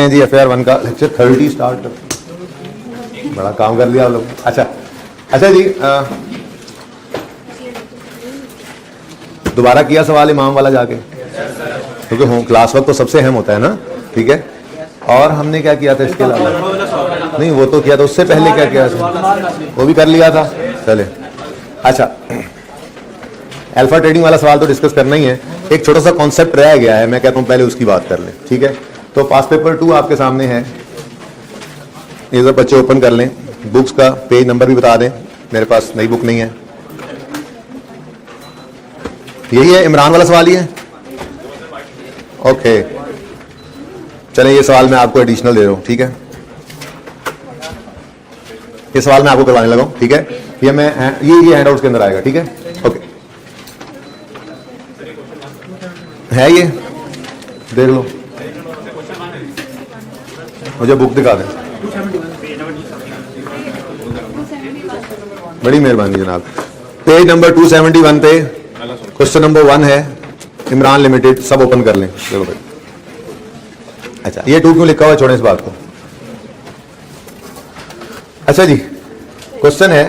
हैं जी FIR 1 का lecture 30 start कर, बड़ा काम कर लिया आप लोग। अच्छा जी, दोबारा किया सवाल इमाम वाला जाके, क्योंकि होम क्लास वर्क तो सबसे अहम होता है ना, ठीक है। और हमने क्या किया था इसके अलावा? नहीं, वो तो किया था, उससे पहले क्या किया था? वो भी कर लिया था। चले, अच्छा, अल्फा ट्रेडिंग वाला सवाल तो डिस्कस करना ही है। एक छोटा सा कॉन्सेप्ट रह गया है, मैं कहता हूँ पहले उसकी बात कर लें, ठीक है। तो पास पेपर 2 आपके सामने है, ये सब बच्चे ओपन कर लें, बुक्स का पेज नंबर भी बता दें, मेरे पास नई बुक नहीं है। यही है, इमरान वाला सवाल ही है, ओके। चलें, ये सवाल मैं आपको एडिशनल दे रहा हूँ, ठीक है। ये सवाल मैं आपको करवाने लगा हूँ, ठीक है। ये मैं ये हैंडआउट्स के अंदर आएगा, ठीक है, ओके। है ये, देख लो, मुझे बुक दिखा दें, बड़ी मेहरबानी जनाब। पेज नंबर 271 पे क्वेश्चन नंबर 1 है, इमरान लिमिटेड, सब ओपन कर लें। चलो भाई, अच्छा, ये 2 क्यों लिखा हुआ है, छोड़ें इस बात को। अच्छा जी, क्वेश्चन है,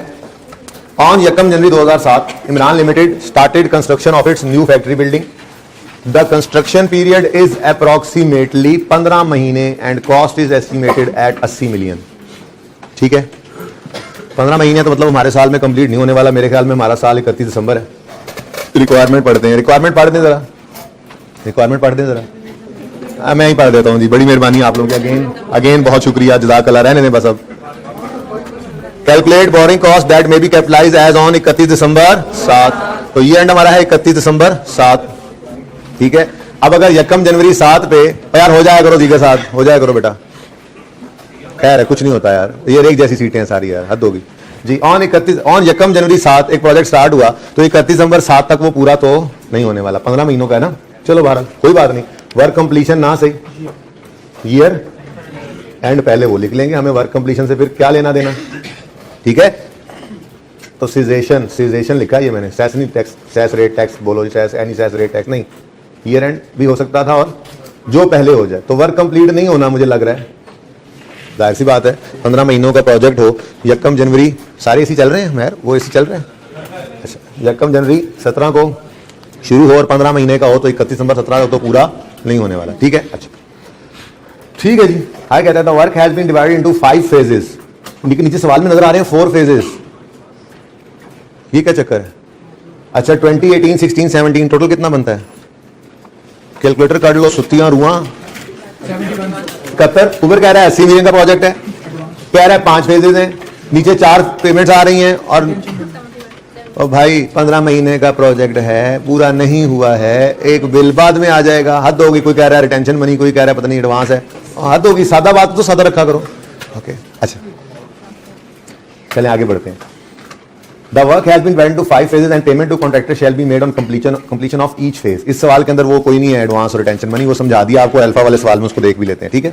on 1 January 2007 Imran limited started construction of its new factory building. The construction period is approximately 15 महीने and cost is estimated at 80 million. ठीक है, 15 महीने तो मतलब हमारे साल में कंप्लीट नहीं होने वाला, मेरे ख्याल में हमारा साल 31 दिसंबर है। रिक्वायरमेंट पढ़ते हैं, रिक्वायरमेंट पढ़ दें जरा, रिक्वायरमेंट पढ़ दें जरा। मैं ही पढ़ देता हूँ जी, बड़ी मेहरबानी आप लोगों की, अगेन बहुत शुक्रिया, जज़ाकल्लाह। रहने दें बस अब। Calculate boring cost that may be capitalised as on 31 December 7। तो ये एंड हमारा है 31 दिसंबर 7, ठीक है। अब अगर 1 जनवरी 7 पे, यार हो जाया करो जी के साथ, हो जाया करो बेटा, खैर है, कुछ नहीं होता यार, ये एक जैसी सीटें हैं सारी यार, हद होगी जी। ऑन 1 जनवरी 7 एक प्रोजेक्ट स्टार्ट हुआ, तो 31 दिसंबर 7 तक वो पूरा तो नहीं होने वाला, 15 महीनों का है ना। चलो बहरहाल कोई बात नहीं, वर्क कंप्लीशन ना सही, ईयर एंड पहले वो लिख लेंगे, हमें वर्क कंप्लीशन से फिर क्या लेना देना, ठीक है। तो सीजेशन लिखा ये मैंने, सेस नहीं टैक्स, सेस रेट टैक्स बोलो, cess any cess rate tax नहीं, ईयर एंड भी हो सकता था, और जो पहले हो जाए। तो वर्क कंप्लीट नहीं होना मुझे लग रहा है, जाहिर सी बात है, 15 महीनों का प्रोजेक्ट हो, 1 जनवरी, सारे एसी चल रहे हैं मैर, वो एसी चल रहे हैं। अच्छा, 1 जनवरी 17 को शुरू हो और 15 महीने का हो, तो 31 दिसंबर 17 तो पूरा नहीं होने वाला, ठीक है। अच्छा ठीक है जी, आगे कहता है work has been divided into 5 phases. नीचे सवाल में नजर आ रहे हैं 4 फेजेस, ये क्या चक्कर है? अच्छा, 2018, 16, 17 टोटल कितना बनता है? कैलकुलेटर कर लो, सुतियां रुआ 71। ऊपर कह रहा है 80 मिलियन का प्रोजेक्ट है, कह रहा है 5 फेजेस हैं, नीचे 4 पेमेंट्स आ रही हैं, और भाई 15 महीने का प्रोजेक्ट है, पूरा नहीं हुआ है, एक बिल बाद में आ जाएगा, हद होगी। कोई कह रहा है रिटेंशन मनी, कोई कह रहा है पता नहीं एडवांस है, हद होगी। सादा बात तो सादा रखा करो, ओके। अच्छा चलें आगे बढ़ते हैं। The work has been divided into 5 phases and payment to contractor shall be made on completion of each phase। इस सवाल के अंदर वो कोई नहीं है एडवांस और रिटेंशन मनी, वो समझा दिया आपको अल्फा वाले सवाल में, उसको देख भी लेते हैं, ठीक है।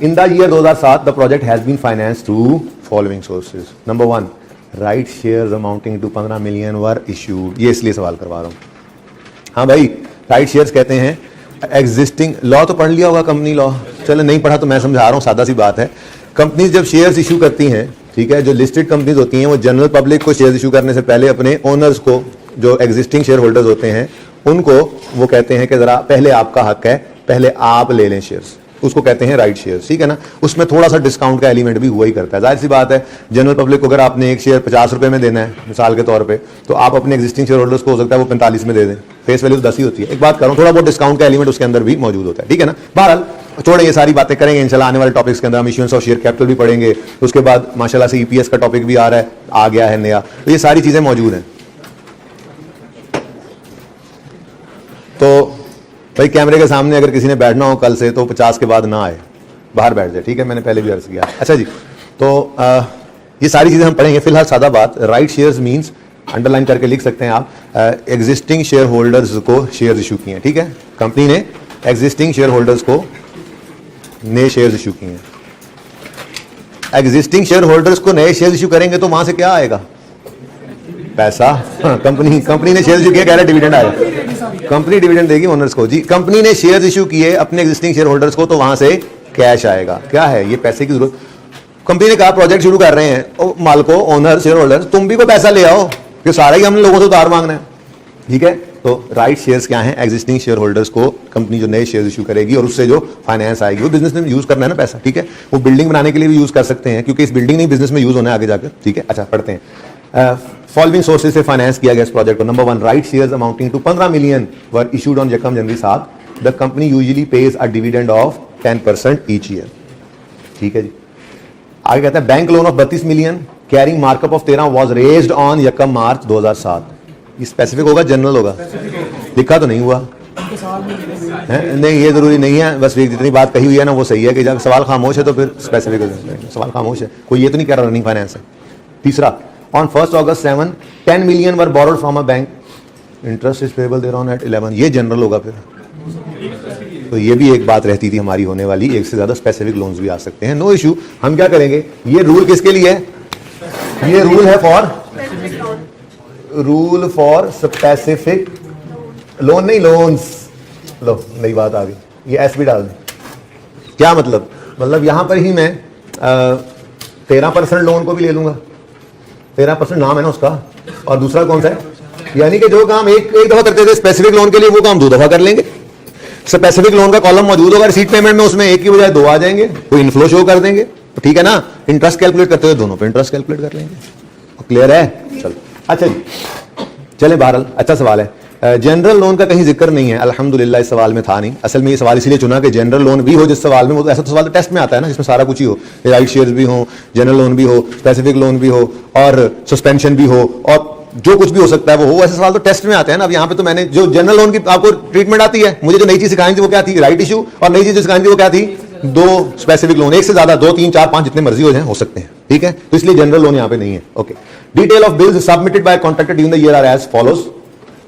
In the year 2007 the project has been financed through following sources. Number 1, right shares amounting to 15 million were issued. ये इसलिए सवाल करवा रहा हूँ। हाँ भाई, राइट शेयर्स कहते हैं एग्जिस्टिंग, लॉ तो पढ़ लिया होगा, कंपनी लॉ, चलो नहीं पढ़ा तो मैं समझा रहा हूँ, सादा सी बात है। कंपनी जब शेयर्स इशू करती हैं, ठीक है, जो लिस्टेड कंपनीज होती हैं, वो जनरल पब्लिक को शेयर इशू करने से पहले अपने ओनर्स को, जो एग्जिस्टिंग शेयर होल्डर्स होते हैं, उनको वो कहते हैं कि जरा पहले आपका हक है, पहले आप ले लें शेयर्स, उसको कहते हैं राइट शेयर्स, ठीक है ना। उसमें थोड़ा सा डिस्काउंट का एलिमेंट भी हुआ ही करता है, जाहिर सी बात है। जनरल पब्लिक को अगर आपने एक शेयर 50 रुपए में देना है मिसाल के तौर पे, तो आप अपने एग्जिस्टिंग शेयर होल्डर्स को हो सकता है वो 45 में दे दें, फेस वैल्यू 10 ही होती है। एक बात करूँ, थोड़ा बहुत डिस्काउंट का एलिमेंट उसके अंदर भी मौजूद होता है, ठीक है ना। बहरहाल छोड़े, ये सारी बातें करेंगे इंशाल्लाह आने वाले टॉपिक्स के अंदर। हम इश्यूएंस ऑफ शेयर कैपिटल भी पढ़ेंगे, उसके बाद माशाल्लाह से ईपीएस का टॉपिक भी आ रहा है, आ गया है नया, तो ये सारी चीजें मौजूद हैं। तो भाई कैमरे के सामने अगर किसी ने बैठना हो कल से, तो 50 के बाद ना आए, बाहर बैठ जाए, ठीक है, मैंने पहले भी अर्ज किया। अच्छा जी, तो ये सारी चीजें हम पढ़ेंगे। फिलहाल सादा बात, राइट शेयर्स मींस, अंडरलाइन करके लिख सकते हैं आप, एग्जिस्टिंग शेयर होल्डर्स को शेयर इशू किए हैं, ठीक है। कंपनी ने एग्जिस्टिंग शेयर होल्डर्स को नए शेयर्स इशू किए हैं। एग्जिस्टिंग शेयर होल्डर्स को नए शेयर इशू करेंगे तो वहां से क्या आएगा? पैसा कंपनी ने शेयर इशू किए, कह रहा है डिविडेंड आएगा, कंपनी डिविडेंड देगी ओनर्स को जी। कंपनी ने शेयर इशू किए अपने एग्जिस्टिंग शेयर होल्डर्स को, तो वहां से कैश आएगा। क्या है ये पैसे की जरूरत? कंपनी ने कहा प्रोजेक्ट शुरू कर रहे हैं, मालको, ओनर, शेयर होल्डर, तुम भी कोई पैसा ले आओ, कि सारा ही हम लोगों से उधार मांगना है, ठीक है। तो राइट शेयर्स क्या हैं? एग्जिस्टिंग शेयर होल्डर्स को कंपनी जो नए शेयर इशू करेगी और उससे जो फाइनेंस आएगी, वो बिजनेस में यूज करना है ना पैसा, ठीक है। वो बिल्डिंग बनाने के लिए भी यूज कर सकते हैं, क्योंकि इस बिल्डिंग नहीं बिजनेस में यूज होना है आगे जाकर, ठीक है। अच्छा पढ़ते हैं। फॉलोइंग सोर्सेज से फाइनेंस किया गया इस प्रोजेक्ट को। Number 1, right shares amounting to 15 million were issued on यकम जनवरी 7। The company usually pays a dividend of 10% each year, ठीक है जी। आगे कहता है bank loan of 32 million carrying markup of 13 was raised on यकम मार्च 2007। ये स्पेसिफिक होगा जनरल होगा? लिखा तो नहीं हुआ है? नहीं, ये जरूरी नहीं है, बस जितनी बात कही हुई है ना वो सही है, कि जब सवाल खामोश है तो फिर स्पेसिफिक हो जाए। सवाल खामोश है, कोई ये तो नहीं कह रहा रनिंग फाइनेंस है। तीसरा, on 1 August 7 10 million were borrowed from a bank, interest is payable thereon at 11। ये जनरल होगा फिर, तो ये भी एक बात रहती थी हमारी होने वाली, एक से ज्यादा स्पेसिफिक लोन्स भी आ सकते हैं, नो इशू। हम क्या करेंगे, ये रूल किसके लिए है? ये रूल है फॉर स्पेसिफिक लोन, नहीं लोन्स। लो नई बात आ गई, ये एस भी डाल दें। क्या मतलब यहां पर ही मैं 13% लोन को भी ले लूंगा, 13% नाम है ना उसका, और दूसरा कौन सा है, यानी कि जो काम एक दफा करते थे स्पेसिफिक लोन के लिए, वो काम 2 दफा कर लेंगे। स्पेसिफिक लोन का कॉलम मौजूद होगा रिसीट पेमेंट में, उसमें एक की बजाय 2 आ जाएंगे, कोई इनफ्लो शो कर देंगे, तो ठीक है ना। इंटरेस्ट कैलकुलेट करते हुए दोनों पे इंटरेस्ट कैलकुलेट कर लेंगे, क्लियर है? चलो अच्छा जी, चले बहरहाल अच्छा सवाल है। जनरल लोन का कहीं जिक्र नहीं है, अल्हम्दुलिल्लाह इस सवाल में था नहीं। असल में ये सवाल इसलिए चुना कि जनरल लोन भी हो जिस सवाल में, वो ऐसा तो सवाल तो टेस्ट में आता है ना, जिसमें सारा कुछ ही हो, राइट शेयर्स भी हो, जनरल लोन भी हो, स्पेसिफिक लोन भी हो, और सस्पेंशन भी हो, और जो कुछ भी हो सकता है वो हो। ऐसे सवाल तो टेस्ट में आते हैं ना। अब यहाँ पे तो मैंने जो जनरल लोन की आपको ट्रीटमेंट आती है, मुझे जो नई चीज सिखाई थी वो क्या थी? Right issue. और नई चीज जो सिखाई थी वो क्या थी? 2 स्पेसिफिक लोन, एक से ज्यादा 2, 3, 4, 5 जितने मर्जी हो जाए हो सकते हैं, ठीक है। तो इसलिए जनरल लोन यहाँ पे नहीं है, okay. Detail of bills submitted by contractor during the year are as follows.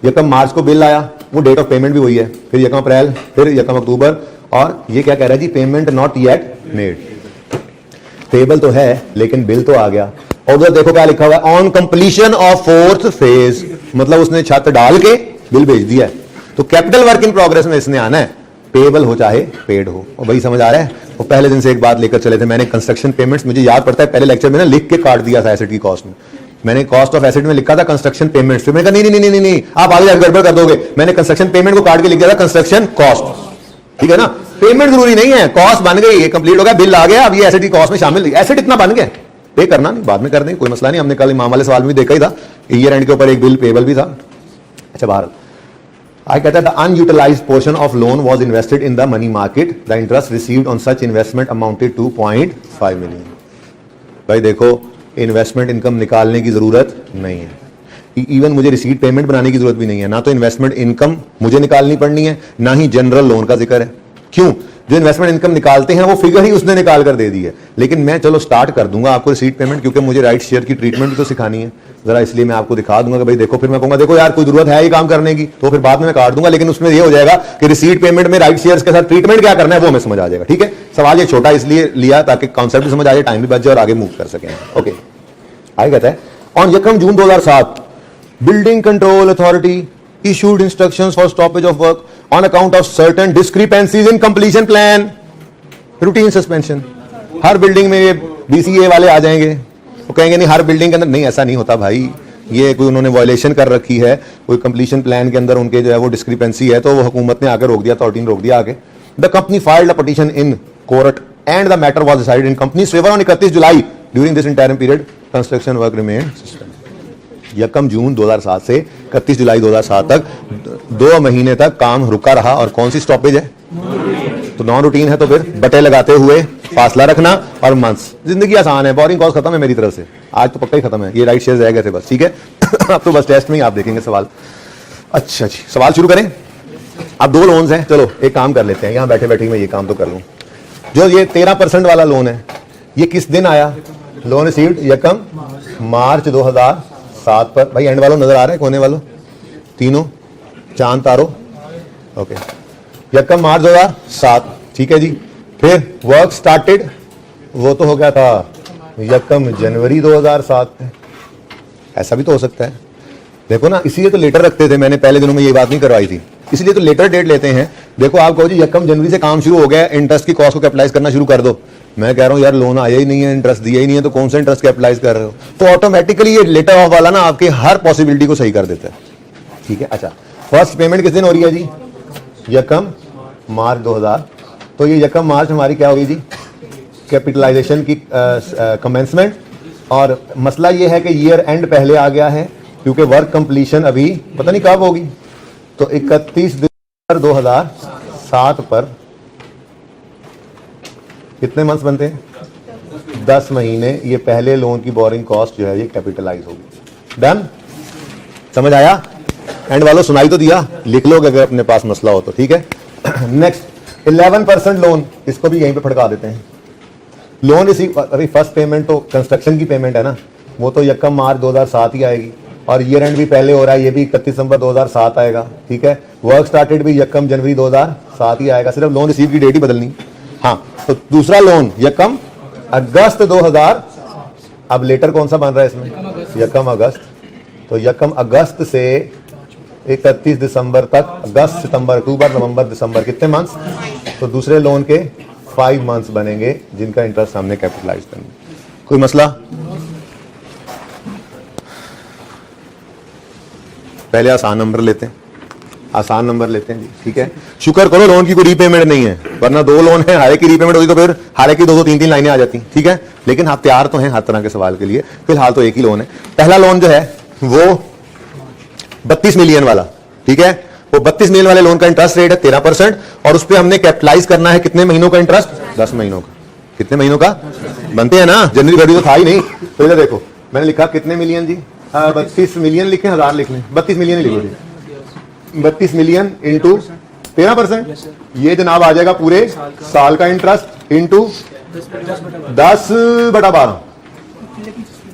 यकम मार्च को बिल आया, वो डेट ऑफ पेमेंट भी वही है, फिर यकम अप्रैल, फिर यकम अक्टूबर, और ये क्या कह रहा है जी? Payment not yet made. Payable तो है लेकिन बिल तो आ गया। और उधर देखो क्या लिखा हुआ है, on completion of 4th phase, मतलब उसने छत डाल के बिल भेज दिया है। तो कैपिटल वर्क इन प्रोग्रेस में इसने आना है, पेबल हो चाहे पेड हो। और भाई समझ आ रहा है? वो पहले दिन से एक बात लेकर चले थे, मैंने कंस्ट्रक्शन पेमेंट्स, मुझे याद पड़ता है पहले लेक्चर में ना लिख के काट दिया था एसेट की कॉस्ट में। मैंने कॉस्ट ऑफ एसेट में लिखा था कंस्ट्रक्शन पेमेंट्स, फिर मैंने कहा नहीं आप आगे गड़बड़ कर दोगे, मैंने कंस्ट्रक्शन पेमेंट को काट के लिख दिया था कंस्ट्रक्शन कॉस्ट, ठीक है ना। पेमेंट जरूरी नहीं है, कॉस्ट बन गई, कंप्लीट हो गया, बिल आ गया, अब ये एसेट की कॉस्ट में शामिल, एसेट इतना बन गया, पे करना नहीं, बाद में कर देंगे, कोई मसला नहीं। हमने कल इमाम वाले सवाल में भी देखा ही था, ईयर एंड के ऊपर एक बिल पेबल भी था। अच्छा बाहर आई कहता है the unutilized portion of loan was invested in the money market, the interest received on such investment amounted to 0.5 million. भाई देखो, इन्वेस्टमेंट इनकम निकालने की जरूरत नहीं है, इवन मुझे रिसीट पेमेंट बनाने की जरूरत भी नहीं है, ना तो इन्वेस्टमेंट इनकम मुझे निकालनी पड़नी है, ना ही जनरल लोन का जिक्र है। क्यों? जो इन्वेस्टमेंट इनकम निकालते हैं वो फिगर ही उसने निकाल कर दे दी है। लेकिन मैं चलो स्टार्ट कर दूंगा आपको रिसीट पेमेंट, क्योंकि मुझे राइट शेयर की ट्रीटमेंट भी तो सिखानी है जरा, इसलिए मैं आपको दिखा दूंगा कि भाई देखो, फिर मैं कहूंगा देखो यार कोई जरूरत है ये काम करने की, तो फिर बाद में मैं काट दूंगा, लेकिन उसमें ये हो जाएगा कि रिसीट पेमेंट में राइट शेयर्स के साथ ट्रीटमेंट क्या करना है वो हमें समझ आ जाएगा, ठीक है। सवाल ये छोटा इसलिए लिया ताकि कॉन्सेप्ट भी समझ आ जाए, टाइम भी बच जाए और आगे मूव कर सकें, ओके। आगे कहता है ऑन यकम जून 2007 building control authority issued instructions for stoppage of work on account of certain discrepancies in completion plan, routine suspension। Her building में ये BCA वाले आ जाएंगे, वो कहेंगे नहीं हर बिल्डिंग के अंदर, नहीं ऐसा नहीं होता भाई, ये कोई उन्होंने वायलेशन कर रखी है, कोई कंप्लीशन प्लान के अंदर उनके जो है वो डिस्क्रिपेंसी है, तो वो हुकूमत ने आकर रोक दिया, अथॉरिटी ने रोक दिया आगे। The company filed a petition in court and the matter was decided in companies favour on 31 July. During this interim period construction work remained suspended. यकम जून 2007 से 31 जुलाई 2007 तक 2 महीने तक काम रुका रहा। और कौन सी स्टॉपेज है? तो नॉन रूटीन है, तो फिर बटे लगाते हुए फासला रखना और मंथ्स। जिंदगी आसान है, बोरिंग कॉस्ट खत्म है मेरी तरफ से, आज तो पक्का ही खत्म है, ये राइट शेयर रह गए थे बस, ठीक है। अब तो बस टेस्ट में ही आप देखेंगे सवाल। अच्छा जी, सवाल शुरू करें। अब 2 लोन्स हैं, चलो एक काम कर लेते हैं, यहां बैठे बैठे मैं ये काम तो कर लूं। जो ये 13% वाला लोन है, ये किस दिन आया? लोन रिसीव्ड यकम मार्च 2007 पर। भाई एंड वालों नजर आ रहा है, कोने वालों तीनों चांद तारो, ओके। यकम मार्च 2007, ठीक है जी। फिर वर्क स्टार्टेड, वो तो हो गया था यकम जनवरी 2007 में, ऐसा भी तो हो सकता है। देखो ना, इसीलिए तो लेटर रखते थे, मैंने पहले दिनों में ये बात नहीं करवाई थी, इसलिए तो लेटर डेट लेते हैं। देखो आप कहो जी यकम जनवरी से काम शुरू हो गया, इंटरेस्ट की कॉस्ट को कैपिटलाइज करना शुरू कर दो। मैं कह रहा हूं यार लोन आया ही नहीं है, इंटरेस्ट दिया ही नहीं है, तो कौन सा इंटरेस्ट कैपिटलाइज कर रहे हो? तो ऑटोमेटिकली ये लेटर ऑफ वाला ना आपके हर पॉसिबिलिटी को सही कर देता है। ठीक है, अच्छा फर्स्ट पेमेंट किस दिन हो रही है जी? यकम मार्च 2000। तो ये यकम मार्च हमारी क्या होगी जी? कैपिटलाइजेशन की कमेंसमेंट। और मसला ये है कि ईयर एंड पहले आ गया है क्योंकि वर्क कंप्लीशन अभी पता नहीं कब होगी। तो 31 दिसंबर 2007 पर कितने मंथ्स बनते हैं? 10 महीने। ये पहले लोन की बोरिंग कॉस्ट जो है ये कैपिटलाइज होगी। डन? समझ आया? एंड वालों सुनाई तो दिया, लिख लोगे अगर अपने पास मसला हो तो। ठीक है, नेक्स्ट 11% लोन, इसको भी यहीं पे फटका देते हैं। लोन रिसीव, अभी फर्स्ट पेमेंट तो कंस्ट्रक्शन की पेमेंट है ना, वो तो यकम मार्च 2007 ही आएगी, और ईयर एंड भी पहले हो रहा है, ये भी 31 दिसंबर 2007 आएगा। ठीक है, वर्क स्टार्टेड भी यकम जनवरी 2007 ही आएगा, सिर्फ लोन रिसीव की डेट ही बदलनी। हाँ, तो दूसरा लोन यकम अगस्त 2000। अब लेटर कौन सा बन रहा है इसमें? यकम अगस्त। तो यकम अगस्त से 31 दिसंबर तक, अगस्त सितंबर अक्टूबर नवंबर दिसंबर, कितने मंथ्स? तो दूसरे लोन के 5 मंथ्स बनेंगे जिनका इंटरेस्ट हमने कैपिटलाइज करना। कोई मसला? पहले आसान नंबर लेते हैं, आसान नंबर लेते हैं जी। ठीक है, शुक्र करो लोन की कोई रीपेमेंट नहीं है, वरना 2 लोन है, हर एक की रीपेमेंट होती तो फिर हर एक की 2-2 3-3 लाइनें आ जाती। ठीक है, लेकिन आप तैयार तो हैं हर तरह के सवाल के लिए। फिलहाल तो एक ही लोन है। पहला लोन जो है वो 32 मिलियन वाला। ठीक है, वो 32 मिलियन वाले लोन का इंटरेस्ट रेट है 13%, और उस पर हमने कैपिटलाइज करना है कितने महीनों का इंटरेस्ट? 10 महीनों का। कितने महीनों का बनते हैं ना? जनवरी फरवरी तो था ही नहीं। तो इधर देखो मैंने लिखा कितने मिलियन जी? 32 मिलियन लिखे, 1000 लिख लें, 32 मिलियन ही लिखो जी। 32 मिलियन इंटू 13%, ये जनाब आ जाएगा पूरे साल का इंटरेस्ट इंटू 10/12।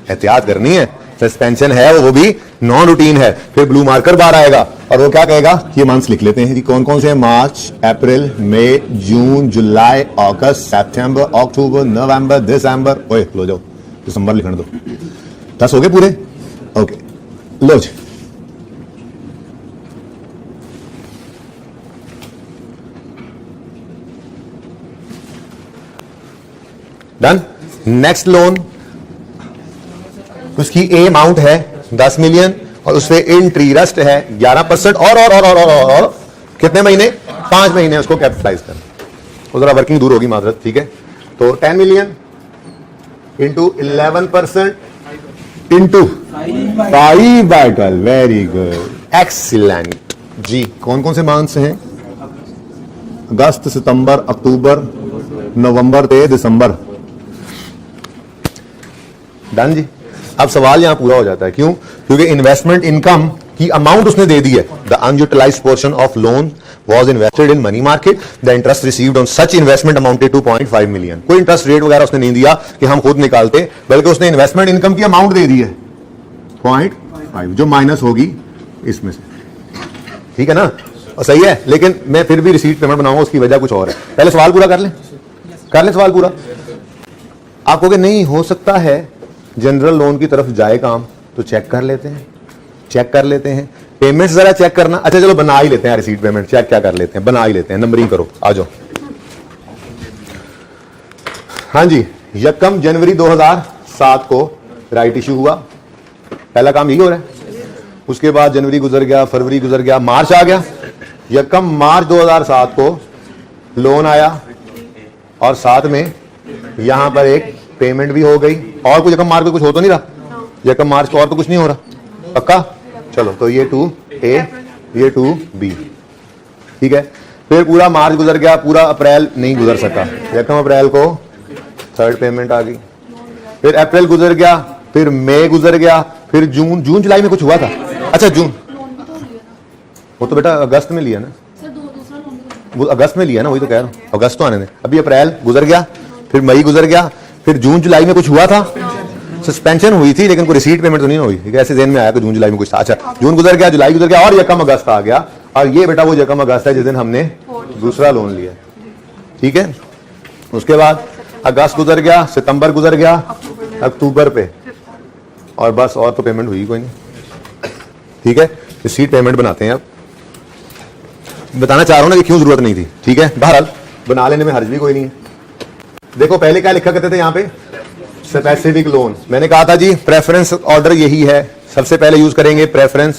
एहतियात करनी है, सस्पेंशन है वो भी नॉन रूटीन है। फिर ब्लू मार्कर बार आएगा और वो क्या कहेगा? ये मंथ्स लिख लेते हैं जी, कौन कौन से हैं? मार्च, अप्रैल, मई, जून, जुलाई, अगस्त, सितंबर, अक्टूबर, नवंबर, दिसंबर। ओए लो जाओ, दिसंबर लिखने दो। 10 हो गए पूरे? ओके, लो जी। डन। नेक्स्ट लोन, उसकी ए अमाउंट है 10 मिलियन और उसपे इंटरेस्ट है 11%, और कितने महीने? 5 महीने उसको कैपिटलाइज करना। वो जरा वर्किंग दूर होगी माजरत। ठीक है, तो 10 million into 11% into 5/12। Very good, excellent जी। कौन कौन से मंथ्स हैं? अगस्त, सितंबर, अक्टूबर, नवंबर से दिसंबर। डन जी। अब सवाल यहां पूरा हो जाता है, क्यों? क्योंकि इन्वेस्टमेंट इनकम की अमाउंट उसने दे दी है। The unutilized portion of loan was invested in money market. The interest received on such investment amounted to 0.5 million. कोई इंटरेस्ट रेट वगैरह उसने नहीं दिया कि हम खुद निकालते, बल्कि उसने इन्वेस्टमेंट इनकम की अमाउंट दे दी है 0.5, जो माइनस होगी इसमें से। ठीक है ना? और सही है, लेकिन मैं फिर भी रिसीट पेमेंट बनाऊंगा, उसकी वजह कुछ और है। पहले सवाल पूरा कर लें सवाल पूरा। आप कहोगे नहीं हो सकता है जनरल लोन की तरफ जाए काम, तो चेक कर लेते हैं पेमेंट जरा चेक करना। अच्छा चलो बना ही लेते हैं रिसीट पेमेंट, चेक क्या कर लेते हैं, बना ही लेते हैं, नंबरिंग करो, आ जाओ। हाँ जी, यकम जनवरी 2007 को राइट इशू हुआ, पहला काम यही हो रहा है। उसके बाद जनवरी गुजर गया, फरवरी गुजर गया, मार्च आ गया। यकम मार्च 2007 को लोन आया और साथ में यहां पर एक पेमेंट भी हो गई। और कुछ यकम मार्च को कुछ हो तो नहीं रहा? यकम मार्च को और तो कुछ नहीं हो रहा, पक्का? चलो, तो ये 2A, ये 2B। ठीक है, फिर पूरा मार्च गुजर गया, पूरा अप्रैल नहीं गुजर सका। यकम अप्रैल को 3rd पेमेंट आ गई, फिर अप्रैल गुजर गया, फिर मई गुजर गया, फिर जून जुलाई में कुछ हुआ था। अच्छा जून, वो तो बेटा अगस्त में लिया ना, वो अगस्त में लिया ना, वही तो कह रहा हूँ, अगस्त तो आने दें। अभी अप्रैल गुजर गया, फिर मई गुजर गया, फिर जून जुलाई में कुछ हुआ था, सस्पेंशन हुई थी, लेकिन कोई रिसीट पेमेंट तो नहीं हुई। ऐसे दिन में आया कि जून जुलाई में कुछ था। अच्छा, जून गुजर गया, जुलाई गुजर गया, और यकम अगस्त आ गया। और ये बेटा वो यकम अगस्त है जिस दिन हमने दूसरा लोन लिया। ठीक है, उसके बाद अगस्त गुजर गया, सितंबर गुजर गया, अक्टूबर पे, और बस और तो पेमेंट हुई कोई नहीं। ठीक है, रिसीट पेमेंट बनाते हैं। अब बताना चाह रहा हूं ना कि क्यों जरूरत नहीं थी, ठीक है, बहरहाल बना लेने में हर्ज भी कोई नहीं है। देखो पहले क्या लिखा करते थे यहाँ पे, स्पेसिफिक लोन। मैंने कहा था जी प्रेफरेंस ऑर्डर यही है, सबसे पहले यूज करेंगे प्रेफरेंस,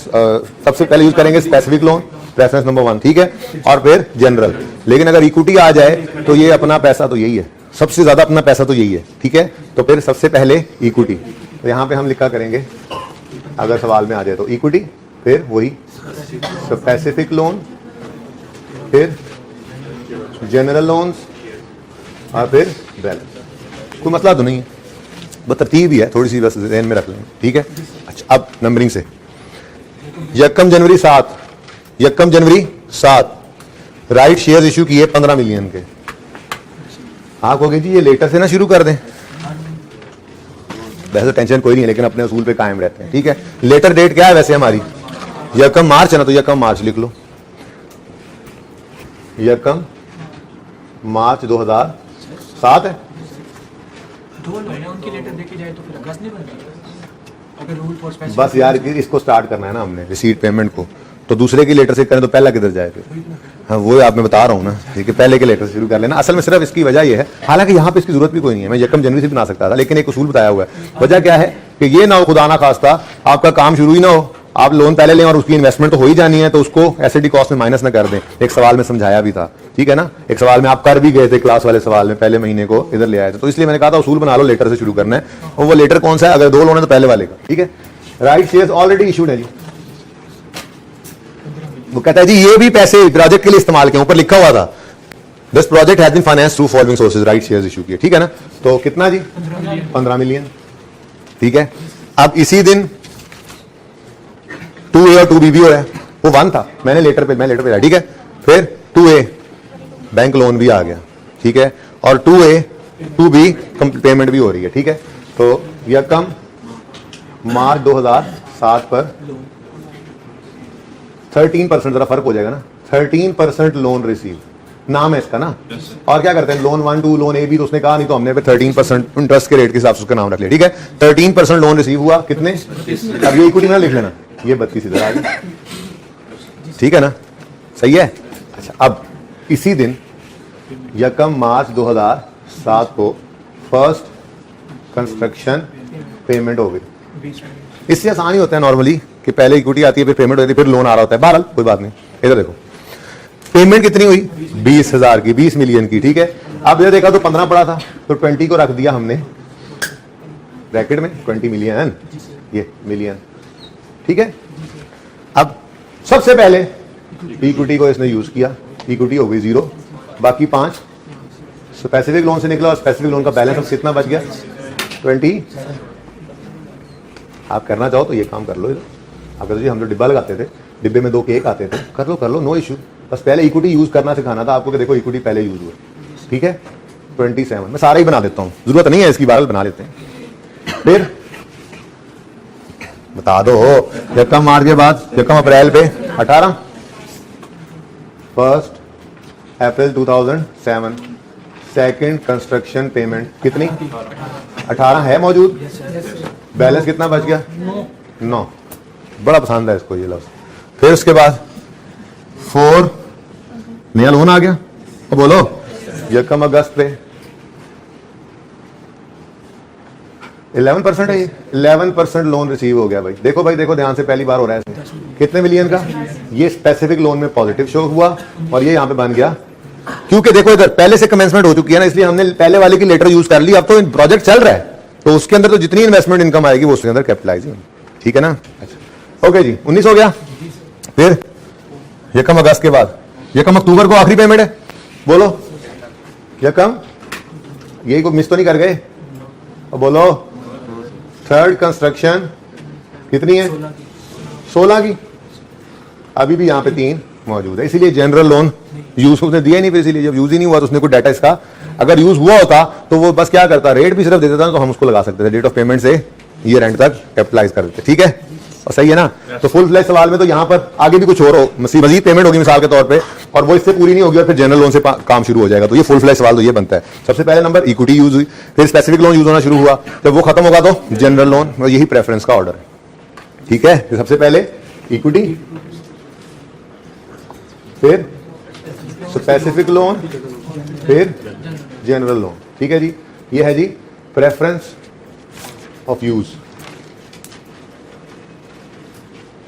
सबसे पहले यूज करेंगे स्पेसिफिक लोन, प्रेफरेंस नंबर 1, ठीक है, और फिर जनरल। लेकिन अगर इक्विटी आ जाए तो ये अपना पैसा तो यही है, सबसे ज्यादा अपना पैसा तो यही है, ठीक है, तो फिर सबसे पहले इक्विटी। तो यहां पे हम लिखा करेंगे अगर सवाल में आ जाए तो इक्विटी, फिर वही स्पेसिफिक लोन, फिर जनरल लोन्स, और फिर बैलेंस। कोई मसला तो नहीं है, बस तरतीब ही है थोड़ी सी, बस ध्यान में रख लेंगे, ठीक है। अच्छा अब नंबरिंग से, यकम जनवरी 7 राइट शेयर इशू किए 15 मिलियन के। आप कहोगे जी ये लेटर से ना शुरू कर दें, वैसे टेंशन कोई नहीं है, लेकिन अपने उसूल पे कायम रहते हैं, ठीक है। लेटर डेट क्या है वैसे हमारी, यकम मार्च है ना, तो यकम मार्च लिख लो, यकम मार्च 2007 है। उनकी लेटर देखी जाए तो फिर अगस्त नहीं बनती अगर रूल फॉर स्पेसिफिक। बस यार इसको स्टार्ट करना है ना हमने रिसीट पेमेंट को, तो दूसरे की लेटर से करें तो पहला किधर जाए फिर। हाँ वो आप मैं बता रहा हूँ ना, ठीक है, पहले के लेटर से शुरू कर लेना। असल में सिर्फ इसकी वजह ये है, हालांकि यहाँ पे इसकी जरूरत भी कोई नहीं है, मैं यकम जनवरी से बना सकता था, लेकिन एक उसूल बताया हुआ है। वजह क्या है कि ये ना हो खुदा ना खास्ता आपका काम शुरू ही ना हो, आप लोन पहले लें और उसकी इन्वेस्टमेंट तो हो ही जानी है, तो उसको एसएडी कॉस्ट में माइनस ना कर दें। एक सवाल में समझाया भी था, ठीक है ना, एक सवाल में आप कर भी गए थे, क्लास वाले सवाल में पहले महीने को इधर ले आए थे, तो इसलिए मैंने कहा था उसूल बना लो, लेटर से शुरू करना है। और वो लेटर कौन सा है, अगर 2 लोन है तो पहले वाले का, ठीक है। राइट शेयर्स ऑलरेडी इशूड है जी, वो कहता है जी ये भी पैसे प्रोजेक्ट के लिए इस्तेमाल किए, ऊपर लिखा हुआ था this project has been financed through following sources, right shares issue किए, ठीक है ना। तो कितना जी 15 मिलियन, ठीक है। अब इसी दिन 2A और 2B भी हो रहा है, वो 1 था, मैं लेटर पे था, ठीक है। फिर 2A बैंक लोन भी आ गया, ठीक है, और 2A 2B पेमेंट भी हो रही है, ठीक है। तो यकम मार्च 2007 पर 13%, जरा फर्क हो जाएगा ना, 13% लोन रिसीव, नाम है इसका ना। और क्या करते हैं लोन 1 2 लोन A भी, तो उसने कहा नहीं तो हमने 13% इंटरेस्ट के रेट के हिसाब से उसका नाम रख लिया, ठीक है। 13% लोन रिसीव हुआ, कितने, अब ये इक्विटी में लिख लेना, ये 32 इधर आ गई, ठीक है ना, सही है। अच्छा अब इसी दिन यकम मार्च 2007 को फर्स्ट कंस्ट्रक्शन पेमेंट हो गई। इससे आसान ही होता है नॉर्मली कि पहले इक्विटी आती है, फिर पेमेंट होती है, फिर लोन आ रहा होता है। बहरहाल कोई बात नहीं, इधर देखो पेमेंट कितनी हुई 20,000 की, 20 मिलियन की, ठीक है। अब ये देखा तो 15 पड़ा था, तो 20 को रख दिया हमने ब्रैकेट में, 20 मिलियन, ये मिलियन, ठीक है। अब सबसे पहले इक्विटी को इसने यूज किया, इक्विटी हो गई 0, बाकी 5 स्पेसिफिक लोन से निकला, और स्पेसिफिक लोन का बैलेंस अब कितना बच गया 20। आप करना चाहो तो ये काम कर लो इधर, अगर जी हम तो डिब्बा लगाते थे, डिब्बे में 2 केक आते थे, कर लो नो इशू, बस पहले इक्विटी यूज करना सिखाना था आपको कि देखो इक्विटी पहले यूज हुआ, ठीक है। 27 मैं सारा ही बना देता हूं, जरूरत नहीं है इसकी, बारल बना लेते हैं। फिर बता दो यकम मार्च के बाद यकम अप्रैल पे 18, 1 अप्रैल 2007 सेकंड कंस्ट्रक्शन पेमेंट कितनी 18 है मौजूद, बैलेंस कितना बच गया 9, बड़ा पसंद है इसको ये लफ्ज। फिर उसके बाद 4 नया लोन आ गया, तो बोलो यकम अगस्त पे 11% है, 11% लोन रिसीव हो गया भाई। देखो भाई देखो ध्यान से, पहली बार हो रहा है कितने मिलियन का, ये स्पेसिफिक लोन में पॉजिटिव शो हुआ, और ये यहां पे बन गया, क्योंकि देखो इधर पहले से कमेंसमेंट हो चुकी है ना, इसलिए हमने पहले वाले की लेटर यूज कर ली। अब तो प्रोजेक्ट चल रहा है, तो उसके अंदर तो जितनी इन्वेस्टमेंट इनकम आएगी वो उसके अंदर कैपिटलाइज, ठीक है ना। अच्छा ओके जी 19 हो गया। फिर यकम अगस्त के बाद यकम अक्टूबर को आखिरी पेमेंट है, बोलो यकम, यही को मिस तो नहीं कर गए, और बोलो थर्ड कंस्ट्रक्शन कितनी है 16 की, अभी भी यहां पे 3 मौजूद है, इसीलिए जनरल लोन यूज उसने दिया नहीं, इसीलिए जब यूज ही नहीं हुआ तो उसने कोई डाटा इसका, अगर यूज हुआ होता तो वो बस क्या करता, रेट भी सिर्फ दे देता तो हम उसको लगा सकते थे, डेट ऑफ पेमेंट से ईयर एंड तक कैपिटलाइज कर देते, ठीक है, और सही है ना। तो फुल फ्लैश सवाल में तो यहाँ पर आगे भी कुछ और हो, मजीद पेमेंट होगी मिसाल के तौर पे, और वो इससे पूरी नहीं होगी और फिर जनरल लोन से काम शुरू हो जाएगा, तो ये फुल फ्लैश सवाल तो ये बनता है। सबसे पहले नंबर इक्विटी यूज हुई, फिर स्पेसिफिक लोन यूज होना शुरू हुआ, जब वो खत्म होगा तो जनरल लोन, यही प्रेफरेंस का ऑर्डर है, ठीक है। सबसे पहले इक्विटी, फिर स्पेसिफिक लोन, फिर जनरल लोन। ठीक है जी, ये है जी प्रेफरेंस ऑफ यूज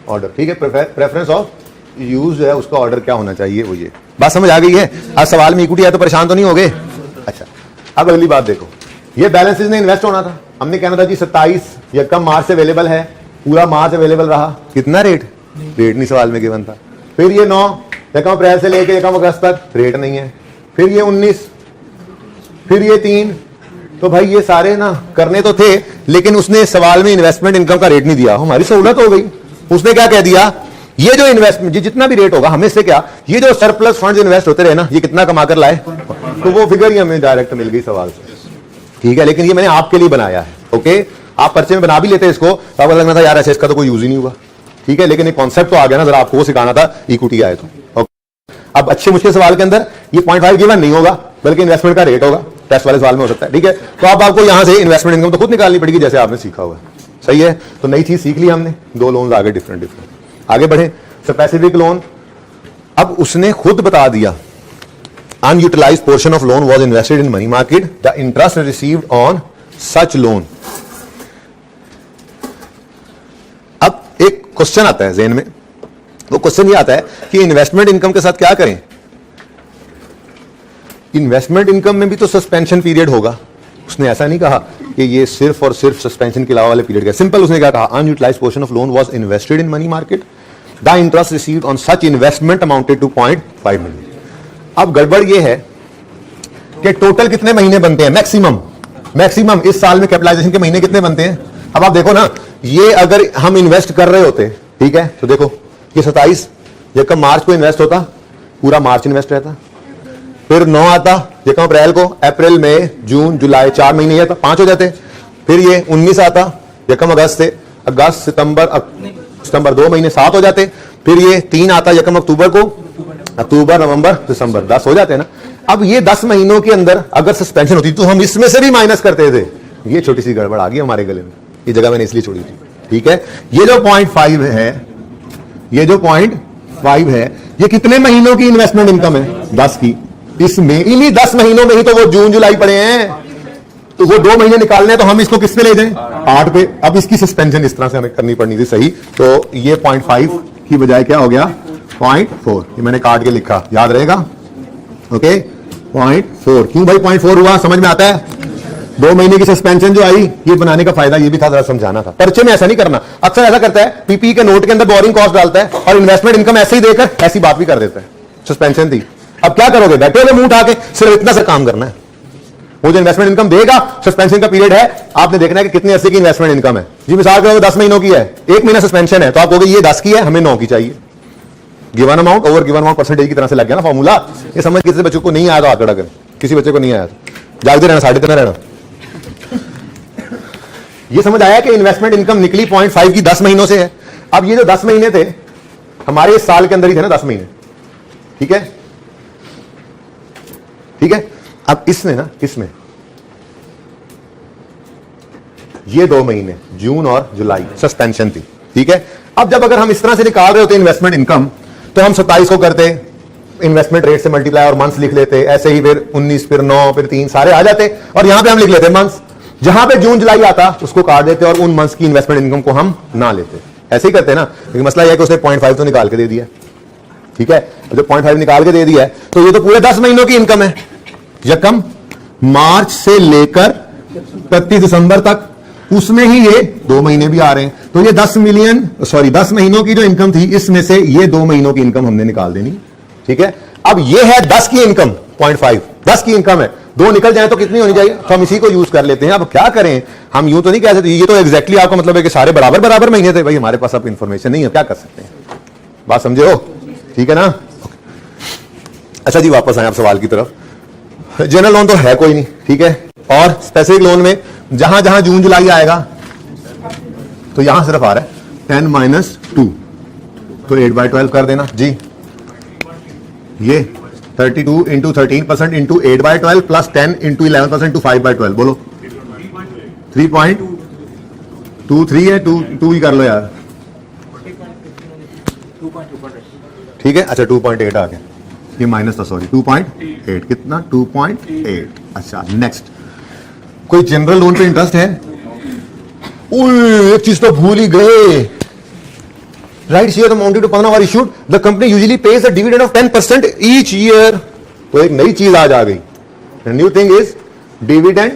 ऑर्डर। ठीक है, प्रेफरेंस ऑफ यूज जो है उसका ऑर्डर क्या होना चाहिए, वो ये बात समझ आ गई है। आज सवाल में इक्विटी है तो परेशान तो नहीं हो गए। अच्छा, अब अगली बात देखो, ये बैलेंसेस ने इन्वेस्ट होना था, हमने कहना था जी 27 या कम मार्च से अवेलेबल है, पूरा मार्च अवेलेबल रहा, कितना रेट नहीं सवाल में गिवन था। फिर ये 9 या कम अप्रैल से लेकर कम अगस्त तक रेट नहीं है, फिर ये 19, फिर ये 3। तो भाई ये सारे ना करने तो थे, लेकिन उसने सवाल में इन्वेस्टमेंट इनकम का रेट नहीं दिया, हमारी सहूलत हो गई। उसने क्या कह दिया, ये जो इन्वेस्टमेंट जितना भी रेट होगा हमें से क्या, ये जो सरप्लस फंड्स इन्वेस्ट होते रहे ना, ये कितना कमा कर लाए, तो वो फिगर ही हमें डायरेक्ट मिल गई सवाल से। ठीक है, लेकिन ये मैंने आपके लिए बनाया है। ओके, आप पर्चे में बना भी लेते इसको तो आपको लगना था यार ऐसे इसका तो कोई यूज ही नहीं हुआ। ठीक है, लेकिन एक कॉन्सेप्ट तो आ गया ना, जरा आपको वो सिखाना था, इक्विटी आए तो। अब अच्छे मुश्किल सवाल के अंदर ये 0.5 गिवन नहीं होगा, बल्कि इन्वेस्टमेंट का रेट होगा, टेस्ट वाले सवाल में हो सकता है। ठीक है, तो अब आपको यहां से इन्वेस्टमेंट इनकम तो खुद निकालनी पड़ेगी, जैसे आपने सीखा हुआ। सही है, तो नई चीज सीख ली हमने, 2 लोन आगे डिफरेंट आगे बढ़े। स्पेसिफिक लोन, अब उसने खुद बता दिया unutilised portion of loan was invested in money market, the interest received on such loan. अब एक क्वेश्चन आता है ज़हन में, वो क्वेश्चन ये आता है कि इन्वेस्टमेंट इनकम के साथ क्या करें। इन्वेस्टमेंट इनकम में भी तो सस्पेंशन पीरियड होगा, उसने ऐसा नहीं कहा कि ये सिर्फ और सिर्फ सस्पेंशन के अलावा वाले पीरियड का। सिंपल उसने क्या कहा, unutilized portion of loan was invested in money market, the interest received on such investment amounted to 0.5 million. अब गड़बड़ ये है कि टोटल कितने महीने बनते हैं, मैक्सिमम इस साल में कैपिटलाइजेशन के महीने कितने बनते हैं। अब आप देखो ना, ये अगर हम इन्वेस्ट कर रहे होते, ठीक है, तो देखो ये 27 जब मार्च को इन्वेस्ट होता, पूरा मार्च इन्वेस्ट रहता, फिर 9 आता ये कम अप्रैल को, अप्रैल मई जून जुलाई 4 महीने ये 5 हो जाते। फिर ये 19 आता ये कम अगस्त से, अगस्त सितंबर 2 महीने 7 हो जाते। फिर ये 3 आता यकम अक्टूबर को, अक्टूबर नवंबर दिसंबर 10 हो जाते हैं ना। अब ये 10 महीनों के अंदर अगर सस्पेंशन होती तो हम इसमें से भी माइनस करते थे। ये छोटी सी गड़बड़ आ गई हमारे गले में, ये जगह मैंने इसलिए छोड़ी थी। ठीक है, ये जो 0.5 है, ये जो 0.5 है, ये कितने महीनों की इन्वेस्टमेंट इनकम है, 10 की। इसमें इन्हीं 10 महीनों में ही तो वो जून जुलाई पड़े हैं, तो वो 2 महीने निकालने हैं, तो हम इसको किस पे ले जाएं, 8 पे। अब इसकी सस्पेंशन इस तरह से हमें करनी पड़नी थी, सही। तो ये 0.5 की बजाय क्या हो गया, 0.4। ये मैंने काट के लिखा, याद रहेगा। ओके, 0.4। क्यों भाई 0.4 हुआ, समझ में आता है। 2 महीने की सस्पेंशन जो आई, ये बनाने का फायदा ये भी था, जरा समझाना था। पर्चे में ऐसा नहीं करना, अक्सर ऐसा करता है, पीपी के नोट के अंदर बोरिंग कॉस्ट डालता है और इन्वेस्टमेंट इनकम ऐसे ही देकर ऐसी बात भी कर देता है, सस्पेंशन थी। अब क्या करोगे, बैठे हो मुंह उठा के, सिर्फ इतना सा काम करना है। वो जो इन्वेस्टमेंट इनकम देगा, सस्पेंशन का पीरियड है, आपने देखना है कि कितने अरसे की इन्वेस्टमेंट इनकम है। जी मिसाल करो 10 महीनों की है, 1 महीना सस्पेंशन है, तो आप कहोगे ये 10 की है, हमें 9 की चाहिए। Given amount over given amount percentage की तरह से लग गया ना फॉर्मूला। ये समझ किसी बच्चों को नहीं आया तो आंकड़ा करें, किसी बच्चे को नहीं आया तो जागते रहना, साढ़े इतना रहना। ये समझ आया कि इन्वेस्टमेंट इनकम निकली 0.5 की 10 महीनों से है। अब ये जो 10 महीने थे हमारे इस साल के अंदर ही थे ना, 10 महीने, ठीक है, ठीक है। अब इसमें ना, इसमें ये 2 महीने जून और जुलाई सस्पेंशन थी, ठीक है। अब जब अगर हम इस तरह से निकाल रहे होते इन्वेस्टमेंट इनकम, तो हम 27 को करते इन्वेस्टमेंट रेट से मल्टीप्लाई और मंथ्स लिख लेते, ऐसे ही फिर 19 फिर 9 फिर 3 सारे आ जाते, और यहां पे हम लिख लेते मंथ्स। जहां पे जून जुलाई आता उसको काट देते और उन मंथ्स की इन्वेस्टमेंट इनकम को हम ना लेते, ऐसे ही करते ना। लेकिन मसला यह है कि उसने 0.5 तो निकाल के दे दिया, ठीक है। जब 0.5 निकाल के दे दिया है तो ये तो पूरे 10 महीनों की इनकम है, यकम मार्च से लेकर 31 दिसंबर तक, उसमें ही ये 2 महीने भी आ रहे हैं। तो ये 10 महीनों की जो इनकम थी, इसमें से ये 2 महीनों की इनकम हमने निकाल देनी, ठीक है। अब ये है 10 की इनकम, 0.5 10 की इनकम है, 2 निकल जाए तो कितनी होनी चाहिए, तो हम इसी को यूज कर लेते हैं। अब क्या करें, हम यूं तो नहीं कह सकते, ये तो एग्जैक्टली आपका मतलब है कि सारे बराबर महीने थे। भाई हमारे पास अब इंफॉर्मेशन नहीं है, क्या कर सकते हैं, बात समझे हो, ठीक है ना। अच्छा जी, वापस आए आप सवाल की तरफ। जनरल लोन तो है कोई नहीं, ठीक है, और स्पेसिफिक लोन में जहां जहां जून जुलाई आएगा तो यहां सिर्फ आ रहा है 10 - 2, तो 8/12 कर देना जी। ये 32 × 13% × 8/12 प्लस 10 × 11% टू 5/12, बोलो 3.23 है, 2 ही कर लो यार, 2.2. ठीक है, अच्छा 2.8 आ गया, ये माइनस था, सॉरी 2.8 कितना 2.8। अच्छा नेक्स्ट, कोई जनरल लोन पे इंटरेस्ट है? एक चीज तो भूल ही गए, right share amounted to 15 are issued, the company usually pays a dividend of 10% each year. तो एक नई चीज आज आ गई, new thing is dividend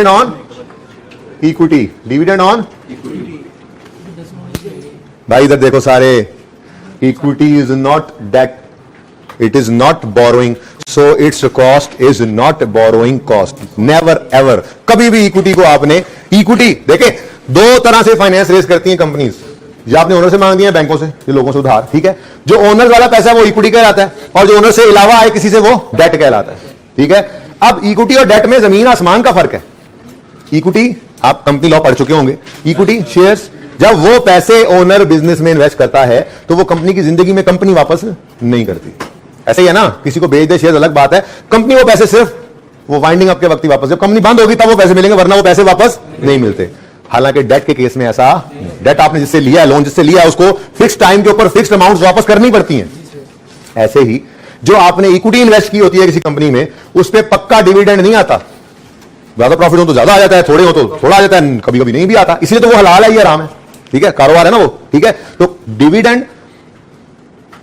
on equity, dividend on, भाई इधर देखो सारे, equity is not debt, it is not borrowing, so its cost is not borrowing cost, never ever. कभी भी इक्विटी को आपने, इक्विटी देखे दो तरह से फाइनेंस रेज करती हैं कंपनीज, या आपने ओनर से मांग दिया बैंकों से, ये लोगों से उधार, ठीक है, जो ओनर वाला पैसा वो इक्विटी कहलाता है, और जो ओनर से अलावा आए किसी से वो डेट कहलाता है, ठीक है। अब इक्विटी और डेट में जमीन आसमान का फर्क है। इक्विटी, आप कंपनी लॉ पढ़ चुके होंगे, इक्विटी शेयर्स, जब वो पैसे ओनर बिजनेस में इन्वेस्ट करता है तो वो कंपनी की जिंदगी में कंपनी वापस नहीं करती, ऐसे ही है ना, किसी को बेच दे शेयर अलग बात है, कंपनी वो पैसे सिर्फ वो वाइंडिंग अप के वक्त ही वापस, जब कंपनी बंद होगी तब वो पैसे मिलेंगे, वरना वो पैसे वापस नहीं मिलते। हालांकि डेट के केस में ऐसा, डेट आपने जिससे लिया है, लोन जिससे लिया है, उसको फिक्स टाइम के ऊपर फिक्स्ड अमाउंट वापस करनी पड़ती हैं। ऐसे ही जो आपने इक्विटी इन्वेस्ट की होती है किसी कंपनी में, उस पर पक्का डिविडेंड नहीं आता, ज्यादा प्रॉफिट हो तो ज्यादा आ जाता है, थोड़े हो तो थोड़ा आ जाता है, कभी कभी नहीं भी आता, इसलिए तो वो हलाल है, ये आराम है, ठीक है, कारोबार है ना वो, ठीक है। तो डिविडेंड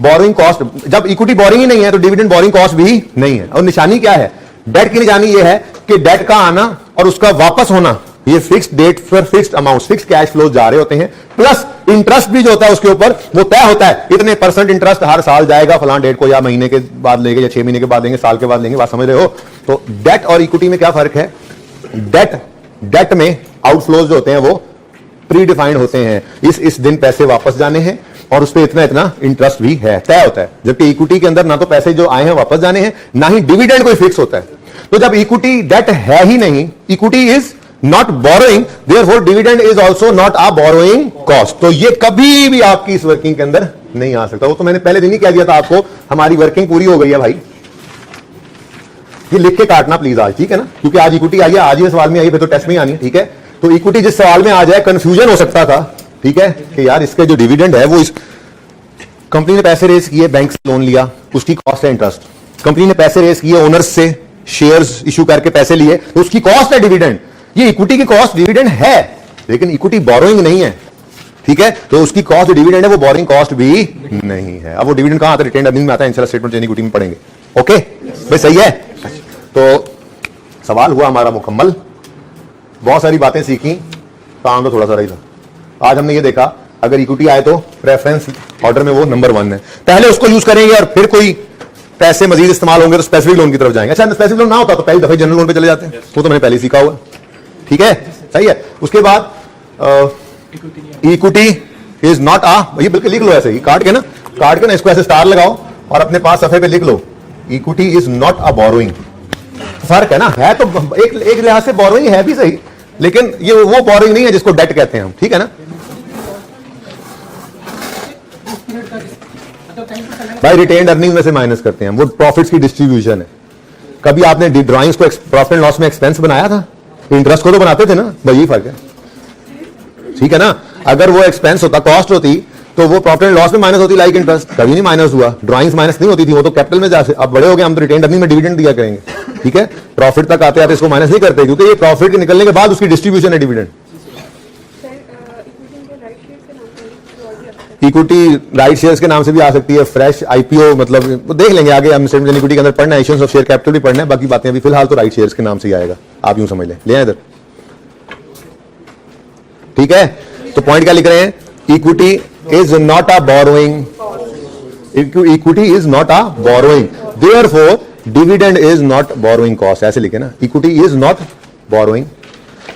बोरिंग कॉस्ट, जब इक्विटी बोरिंग ही नहीं है तो डिविडेंड बोरिंग कॉस्ट भी नहीं है। और निशानी क्या है डेट की? निशानी ये है कि डेट का आना और उसका वापस होना, ये फिक्स्ड डेट पर fixed amount, fixed cash flow जा रहे होते हैं, प्लस इंटरेस्ट भी जो होता है उसके ऊपर वो तय होता है, इतने % इंटरेस्ट हर साल जाएगा फलां डेट को, या महीने के बाद लेंगे, या 6 महीने के बाद लेंगे, साल के बाद लेंगे, बात समझ रहे हो। तो डेट और इक्विटी में क्या फर्क है? डेट में आउटफ्लोज जो होते हैं वो प्री डिफाइंड होते हैं, इस दिन पैसे वापस जाने हैं और उस पर इतना इंटरेस्ट भी है, तय होता है। जबकि इक्विटी के अंदर ना तो पैसे जो आए हैं वापस जाने हैं, ना ही डिविडेंड कोई फिक्स होता है। तो जब इक्विटी डेट है ही नहीं, equity is not borrowing, therefore dividend is also not a borrowing cost. तो ये कभी भी आपकी इस वर्किंग के अंदर नहीं आ सकता। वो तो मैंने पहले दिन ही कह दिया था आपको, हमारी वर्किंग पूरी हो गई है भाई। ये लिख के काटना प्लीज आज, ठीक है ना, क्योंकि आज इक्विटी आई है, आज ही सवाल में आई, फिर तो टेस्ट में आनी है, ठीक है। तो इक्विटी जिस सवाल में आ जाए, कंफ्यूजन हो सकता था, ठीक है, कि यार इसके जो डिविडेंड है वो इस कंपनी ने पैसे रेज किए, बैंक से लोन लिया, उसकी कॉस्ट है इंटरेस्ट। कंपनी ने पैसे रेज किए, ओनर्स से शेयर्स इश्यू करके पैसे लिए, तो उसकी कॉस्ट है डिविडेंड। ये इक्विटी की कॉस्ट डिविडेंड है, लेकिन इक्विटी बोरोइंग नहीं है, ठीक है। तो उसकी कॉस्ट डिविडेंड है, वो बोरिंग कॉस्ट भी नहीं है। अब वो डिविडेंड कहां आता है? रिटेन्ड अर्निंग में आता है, इंश्योरेंस स्टेटमेंट इक्विटी में पढ़ेंगे। ओके भाई, सही है। तो सवाल हुआ हमारा मुकम्मल, बहुत सारी बातें सीखी, काम तो थोड़ा सा रही था। आज हमने ये देखा, अगर इक्विटी आए तो प्रेफरेंस ऑर्डर में वो नंबर 1 है, पहले उसको यूज करेंगे और फिर कोई पैसे मजीद इस्तेमाल होंगे तो स्पेसिफिक लोन की तरफ जाएंगे। अच्छा, स्पेसिफिक लोन ना होता तो पहली दफे जनरल लोन पे चले जाते हैं, वो तो मैंने पहले सीखा हुआ, ठीक है, सही है। उसके बाद इक्विटी इज नॉट ये बिल्कुल लिख लो ऐसे ही, काट के ना इसको ऐसे स्टार लगाओ और अपने पास सफे पे लिख लो, equity is not a borrowing. फर्क है ना, है तो एक लिहाज से बोरोइंग है भी सही, लेकिन ये वो बोरोइंग नहीं है जिसको डेट कहते हैं हम, ठीक है ना भाई। रिटेन्ड अर्निंग में से माइनस करते हैं, वो प्रॉफिट्स की डिस्ट्रीब्यूशन है। कभी आपने ड्राइंग्स को प्रॉफिट एंड लॉस में एक्सपेंस बनाया था? इंटरेस्ट को तो बनाते थे ना भाई, ये फर्क है, ठीक है ना। अगर वो एक्सपेंस होता, कॉस्ट होती, तो वो प्रॉफिट एंड लॉस में माइनस होती, लाइक इंटरेस्ट कभी नहीं माइनस हुआ। ड्राइंग्स माइनस नहीं होती थी, वो तो कैपिटल में जाते। अब बड़े हो गए हम, तो रिटेन्ड अर्निंग में डिविडेंड दिया करेंगे, ठीक है। प्रॉफिट तक आते आते इसको माइनस नहीं करते, क्योंकि ये प्रॉफिट के निकलने के बाद उसकी डिस्ट्रीब्यूशन है डिविडेंड। इक्विटी राइट शेयर्स के नाम से भी आ सकती है, फ्रेश आईपीओ, मतलब वो देख लेंगे आगे, हम इक्विटी के अंदर पढ़ना है, इश्यूएंस ऑफ शेयर कैपिटल भी पढ़ना है, बाकी बातें अभी फिलहाल तो राइट शेयर्स के नाम से ही आएगा, आप यूं समझ लें। ले आए इधर, ठीक है। तो पॉइंट क्या लिख रहे हैं? Equity is not a borrowing, equity is not a borrowing, therefore dividend is not borrowing cost, ऐसे लिखे ना, equity is not borrowing,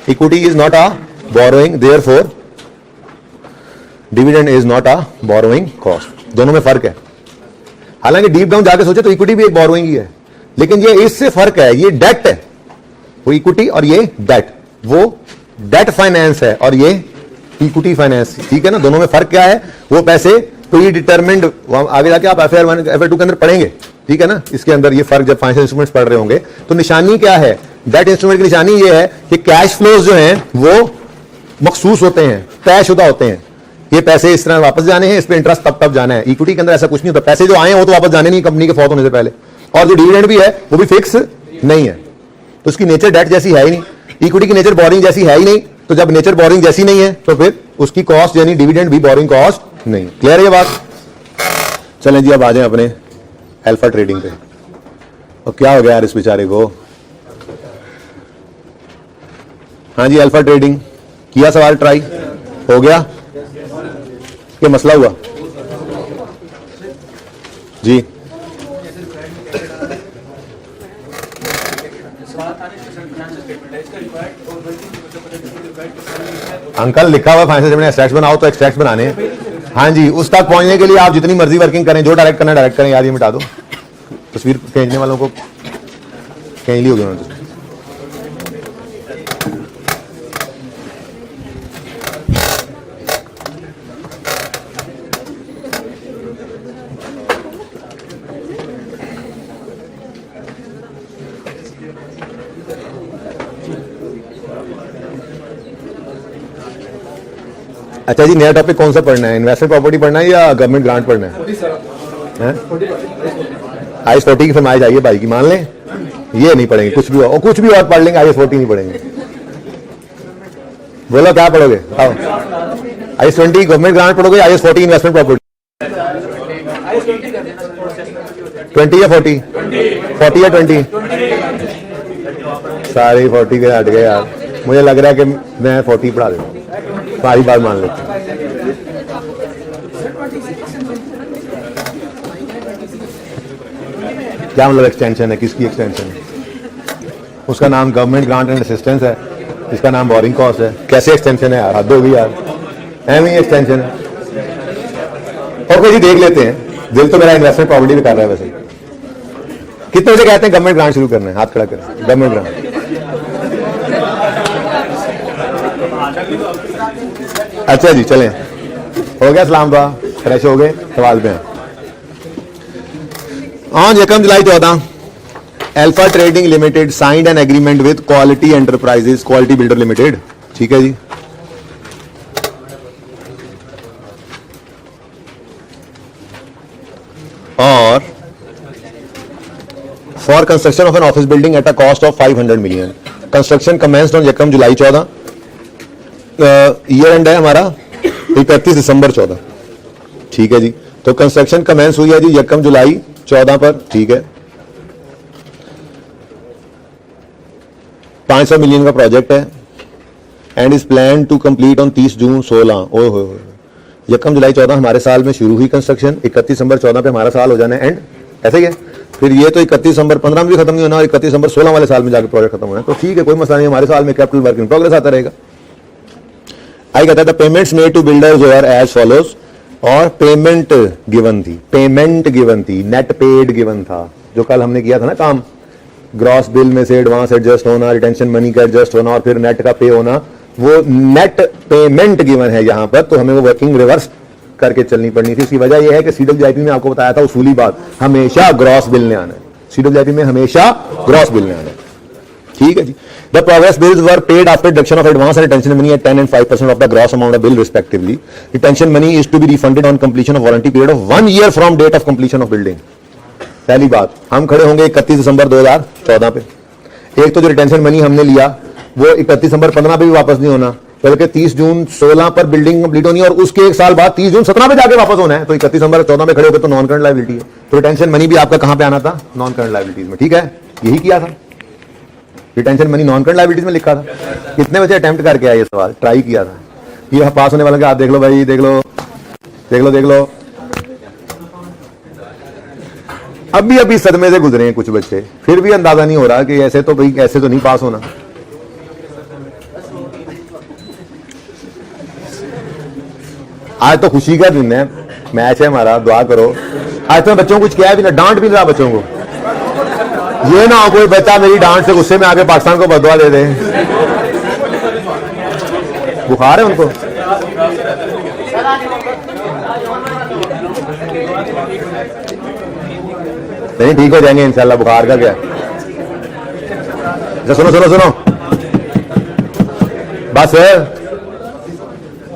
equity is not a borrowing, therefore dividend is not a borrowing cost. दोनों में फर्क है। हालांकि deep down जाके सोचे तो इक्विटी भी एक बोरोइंग ही है, लेकिन ये इससे फर्क है, ये डेट है, वो इक्विटी और ये डेट, वो डेट फाइनेंस है और ये इक्विटी फाइनेंस, ठीक है ना। दोनों में फर्क क्या है? वो पैसे प्री डिटरमिन्ड, आगे जाके आप FR1 FR2 के अंदर पढ़ेंगे, ठीक है ना। इसके अंदर ये फर्क, जब फाइनेंशियल इंस्ट्रूमेंट्स पढ़ रहे होंगे, तो निशानी क्या है? डेट इंस्ट्रूमेंट की निशानी ये है कि कैश फ्लोज जो है वो मखसूस होते हैं, तयशुदा होते हैं। ये पैसे इस तरह वापस जाने हैं, इस पे इंटरेस्ट तब जाना है। इक्विटी के अंदर ऐसा कुछ नहीं होता, पैसे जो आए हैं वो तो वापस जाने नहीं कंपनी के फौत होने से पहले, और जो डिविडेंड भी है वो भी फिक्स नहीं है। तो उसकी नेचर डेट जैसी है ही नहीं, इक्विटी की नेचर बोरिंग जैसी है ही नहीं। तो जब नेचर बोरिंग जैसी नहीं है तो फिर उसकी कॉस्ट यानी डिविडेंड भी बोरिंग कॉस्ट नहीं। क्लियर है ये बात? चलें जी, अब आ जाए अपने अल्फा ट्रेडिंग पे। और क्या हो गया यार इस बेचारे को? हाँ जी, अल्फा ट्रेडिंग किया, सवाल ट्राई हो गया, क्या मसला हुआ जी? अंकल लिखा हुआ फाइनेंशियल स्टेटमेंट एक्सट्रैक्ट बनाओ तो एक्सट्रैक्ट बनाने हैं। हाँ जी, उस तक पहुंचने के लिए आप जितनी मर्जी वर्किंग करें, जो डायरेक्ट करना डायरेक्ट करें। यार ये मिटा दो, तस्वीर खींचने वालों को खींच ली होगी उन्होंने। अच्छा जी, नया टॉपिक कौन सा पढ़ना है? इन्वेस्टमेंट प्रॉपर्टी पढ़ना है या गवर्नमेंट ग्रांट पढ़ना है? IAS 40 की फरमाइश आई है भाई की, मान लें ये नहीं पढ़ेंगे, कुछ भी हो, और कुछ भी और पढ़ लेंगे, IAS 40 नहीं पढ़ेंगे। बोलो क्या पढ़ोगे? आओ, IAS 20 गवर्नमेंट ग्रांट पढ़ोगे, IAS 40 इन्वेस्टमेंट प्रॉपर्टी? 20 या 40? 40 या 20? सारे 40 के हट गए यार। मुझे लग रहा है कि मैं 40 पढ़ा दूँ, सारी बात मान लेते हैं। क्या मतलब एक्सटेंशन है? किसकी एक्सटेंशन है? उसका नाम गवर्नमेंट ग्रांट एंड असिस्टेंस है, इसका नाम बोरिंग कॉस्ट है। कैसे एक्सटेंशन है यार? हद होगी यार, एवं ही एक्सटेंशन है। और कोई देख लेते हैं, दिल तो मेरा इन्वेस्टमेंट प्रॉपर्टी भी कर रहा है वैसे। कितने से कहते हैं गवर्नमेंट ग्रांट शुरू करना है? हाथ खड़ा करें, गवर्नमेंट ग्रांट। अच्छा जी, चलें, हो गया सलाम दुआ, फ्रेश हो गए, सवाल पे हैं। On 1 July 14 alpha trading limited signed an agreement with quality enterprises quality builder limited. ठीक है जी, और for construction of an office building at a cost of 500 million. Construction commenced on 1 July 14। Year and है हमारा 31 दिसंबर 14। ठीक है जी, तो construction commence हुई है जी 1 जुलाई 14 पर। ठीक है, 500 मिलियन का प्रोजेक्ट है and is plan to complete on 30 June 16। ओह हो, 1 जुलाई 14 हमारे साल में शुरू हुई कंस्ट्रक्शन, 31 दिसंबर 14 पे हमारा साल हो जाना है एंड। ऐसे ही है, फिर ये तो 31 दिसंबर 15 में भी खत्म नहीं होना और 31 दिसंबर 16 वाले साल में जाकर प्रोजेक्ट खत्म होना है। तो ठीक है, कोई मसला नहीं, हमारे साल में कैपिटल वर्क इन प्रोग्रेस आता रहेगा। आई कहता था payments made to builders are as follows, और पेमेंट गिवन थी, पेमेंट गिवन थी, नेट पेड गिवन था। जो कल हमने किया था ना काम, ग्रॉस बिल में से एडवांस एडजस्ट होना, रिटेंशन मनी का एडजस्ट होना और फिर नेट का पे होना, वो नेट पेमेंट गिवन है यहां पर। तो हमें वो वर्किंग रिवर्स करके चलनी पड़नी थी। इसकी वजह यह है कि CWIP में आपको बताया था उसूली बात, हमेशा ग्रॉस बिल ने आना है। CWIP में हमेशा ग्रॉस बिल ने आना है। ठीक है जी, the progress bills were paid after deduction of advance and retention money at 10 and 5% of the gross amount of bill respectively. Retention money is to be refunded on completion of warranty period of 1 year from date of completion of building. पहली बात, हम खड़े होंगे 31 दिसंबर 2014 पे। एक तो जो retention money हमने लिया वो 31 दिसंबर 15 पे भी वापस नहीं होना, बल्कि 30 जून 16 पर बिल्डिंग कंप्लीट होनी है और उसके एक साल बाद 30 जून 17 पे जाके वापस होना है। तो 31 दिसंबर 14 में खड़े होकर तो नॉन करंट लायबिलिटी है। तो रिटेंशन मनी भी आपका कहां पे आना था? नॉन करंट लायबिलिटीज में। ठीक है, यही किया था, retention money non current liabilities में लिखा था। कितने बजे अटेम्प्ट करके आया ये सवाल? ट्राई किया था। ये पास होने वाला के आप देख लो भाई, देख लो देख लो देख लो। अभी अभी सदमे से गुजरे हैं कुछ बच्चे, फिर भी अंदाजा नहीं हो रहा कि ऐसे तो भाई ऐसे तो नहीं पास होना। आज तो खुशी का दिन है, मैच है हमारा, दुआ करो। आज तो बच्चों को कुछ किया भी ना, डांट भी नहीं रहा बच्चों को। ये ना हो कोई बच्चा मेरी डांट से गुस्से में आके पाकिस्तान को बदवा दे दे। बुखार है उनको। नहीं, ठीक हो जाएंगे इंशाल्लाह। बुखार का क्या? सुनो सुनो सुनो, बस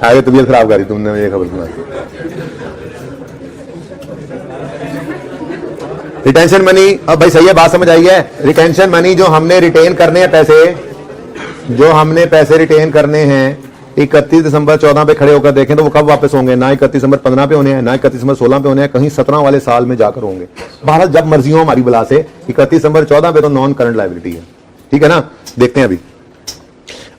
आगे तबीयत खराब करी तुमने ये खबर सुना। रिटेंशन मनी, अब भाई सही है, बात समझ आई है। रिटेंशन मनी जो हमने रिटेन करने हैं पैसे, जो हमने पैसे रिटेन करने हैं 31 दिसंबर 14 पे खड़े होकर देखें तो वो कब वापस होंगे? ना 31 दिसंबर 15 पे होने हैं, ना 31 दिसंबर 16 पे होने हैं, कहीं 17 वाले साल में जाकर होंगे। भारत जब मर्जी हो हमारी बुला से। 31 दिसंबर 14 पे तो नॉन करंट लायबिलिटी है, ठीक है ना। देखते हैं अभी।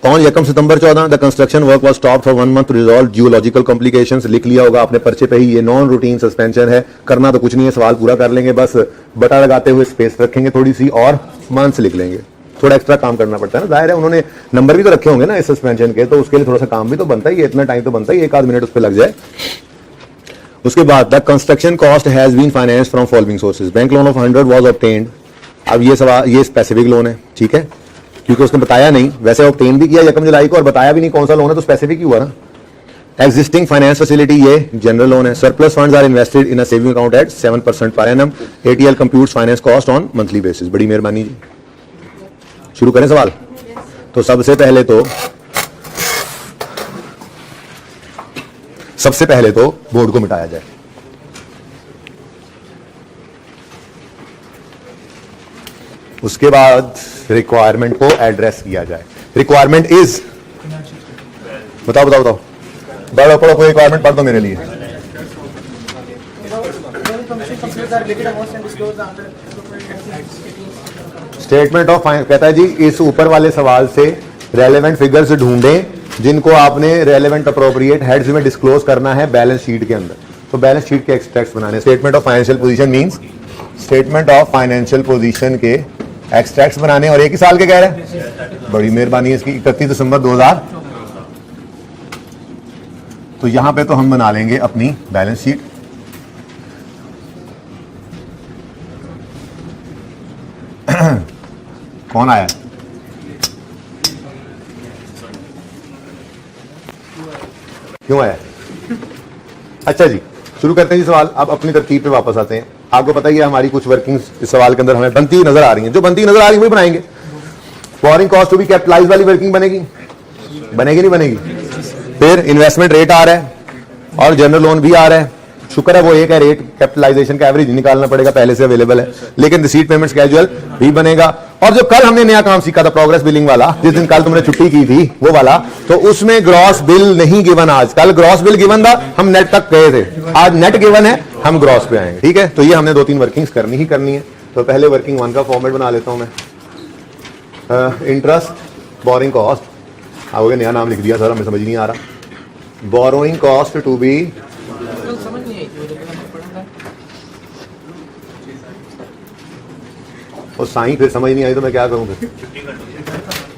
ऑन 1 सितंबर 14 the construction work was stopped for 1 month to resolve geological complications. लिख लिया होगा आपने पर्चे पे ही, ये नॉन रूटीन सस्पेंशन है। करना तो कुछ नहीं है, सवाल पूरा कर लेंगे, बस बटा लगाते हुए स्पेस रखेंगे थोड़ी सी और मंथ्स लिख लेंगे। थोड़ा एक्स्ट्रा काम करना पड़ता है ना, जाहिर है उन्होंने नंबर भी तो रखे होंगे ना इस सस्पेंशन के, तो उसके लिए थोड़ा सा काम भी तो बनता ही है, इतना टाइम तो बनता ही, 1 आध मिनट उस पर लग जाए। उसके बाद the construction cost has been financed from following sources. Bank loan of 100 was obtained. अब ये सवाल, ये स्पेसिफिक लोन है, ठीक है, क्योंकि उसने बताया नहीं, वैसे ऑब्टेन भी किया 1 जुलाई को और बताया भी नहीं कौन सा लोन है, तो स्पेसिफिक ही हुआ ना। एग्जिस्टिंग फाइनेंस फैसिलिटी, ये जनरल लोन है। Surplus funds are invested in a saving account at 7% per annum. ATL computes finance cost on monthly basis. बड़ी मेहरबानी जी। शुरू करें सवाल। तो सबसे पहले तो बोर्ड को मिटाया जाए। उसके बाद रिक्वायरमेंट को एड्रेस किया जाए। रिक्वायरमेंट इज, बताओ बताओ बताओ, पढ़ो पढ़ो, कोई रिक्वायरमेंट पढ़ दो मेरे लिए। स्टेटमेंट ऑफ फाइनेंस कहता है जी इस ऊपर वाले सवाल से रेलेवेंट फिगर्स ढूंढें जिनको आपने रेलेवेंट अप्रोप्रिएट हेड्स में डिस्क्लोज करना है बैलेंस शीट के अंदर। तो बैलेंस शीट के एक्सट्रैक्ट्स बनाने। Statement of financial position means statement of financial position के एक्सट्रैक्ट्स बनाने, और एक ही साल के कह रहे हैं। बड़ी मेहरबानी है इसकी। 31 दिसंबर 2000। तो यहां पे तो हम बना लेंगे अपनी बैलेंस शीट। कौन आया? क्यों आया? अच्छा जी, शुरू करते हैं जी सवाल। अब अपनी तरतीब पे वापस आते हैं। आपको पता ही है हमारी कुछ वर्किंग्स इस सवाल के अंदर हमें बनती नजर आ रही हैं। जो बनती नजर आ रही है वही बनाएंगे। Borrowing cost to be capitalize वाली वर्किंग बनेगी, बनेगी नहीं बनेगी? फिर इन्वेस्टमेंट रेट आ रहा है और जनरल लोन भी आ रहा है। शुक्र है वो एक है, रेट कैपिटलाइजेशन का एवरेज निकालना पड़ेगा, पहले से अवेलेबल है। लेकिन रिसीट पेमेंट कैजुअल भी बनेगा। और जो कल हमने नया काम सीखा था प्रोग्रेस बिलिंग वाला, जिस दिन कल तुमने छुट्टी की थी वो वाला, तो उसमें ग्रॉस बिल नहीं गिवन। आज कल ग्रॉस बिल गिवन था, हम नेट तक गए थे। आज नेट गिवन है, हम ग्रॉस पे आएंगे, ठीक है। तो ये हमने 2-3 वर्किंग्स करनी ही करनी है। तो पहले वर्किंग 1 का फॉर्मेट बना लेता हूं मैं। इंटरेस्ट बोरिंग कॉस्ट, आओगे नया नाम लिख दिया सर, हमें समझ नहीं आ रहा। बोरोइंग कॉस्ट टू बी, और साईं फिर समझ नहीं आई तो मैं क्या करूं फिर?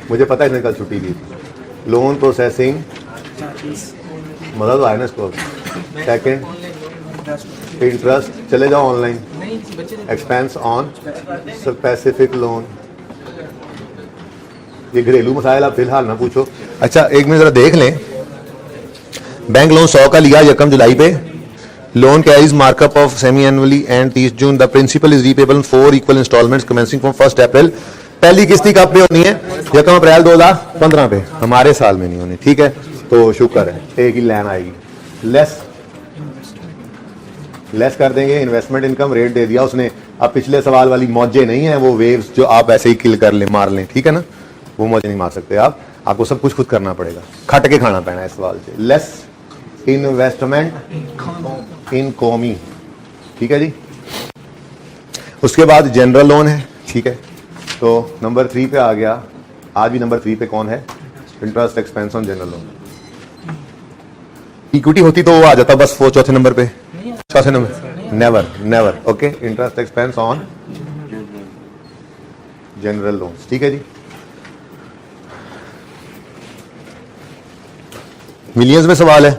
मुझे पता है इसने कल छुट्टी की। लोन प्रोसेसिंग मदद आया ना इसको। सेकंड इंटरेस्ट, चले जाओ online. Expense on specific loan, ये घरेलू मसाइल आप फिलहाल ना पूछो। अच्छा एक मिनट जरा देख लें। बैंक लोन 100 का लिया 1 जुलाई पे। Loan carries markup of semi annually and 30 June. The principal is repayable in 4 equal installments commencing from 1 April. पहली किस्ती कब पे होनी है? 1 अप्रैल 2015 पे, हमारे साल में नहीं होनी, ठीक है। तो शुक्र है एक ही लाइन आएगी। लेस कर देंगे। इन्वेस्टमेंट इनकम रेट दे दिया उसने। अब पिछले सवाल वाली मौजे नहीं है, वो वेव्स जो आप ऐसे ही किल कर ले, मार लें, ठीक है ना, वो मौजे नहीं मार सकते आप। आपको सब कुछ खुद करना पड़ेगा, खट के खाना पैना है इस सवाल से। लेस इन्वेस्टमेंट इन कॉमी, ठीक है जी। उसके बाद जनरल लोन है, ठीक है। तो नंबर 3 पे आ गया। आज भी नंबर 3 पे कौन है? Interest expense on general loan. Equity होती तो वो आ जाता बस वो चौथे नंबर पे, चौथे number. Never never, okay. Interest expense on general loan, ठीक है जी। मिलियंस में सवाल है,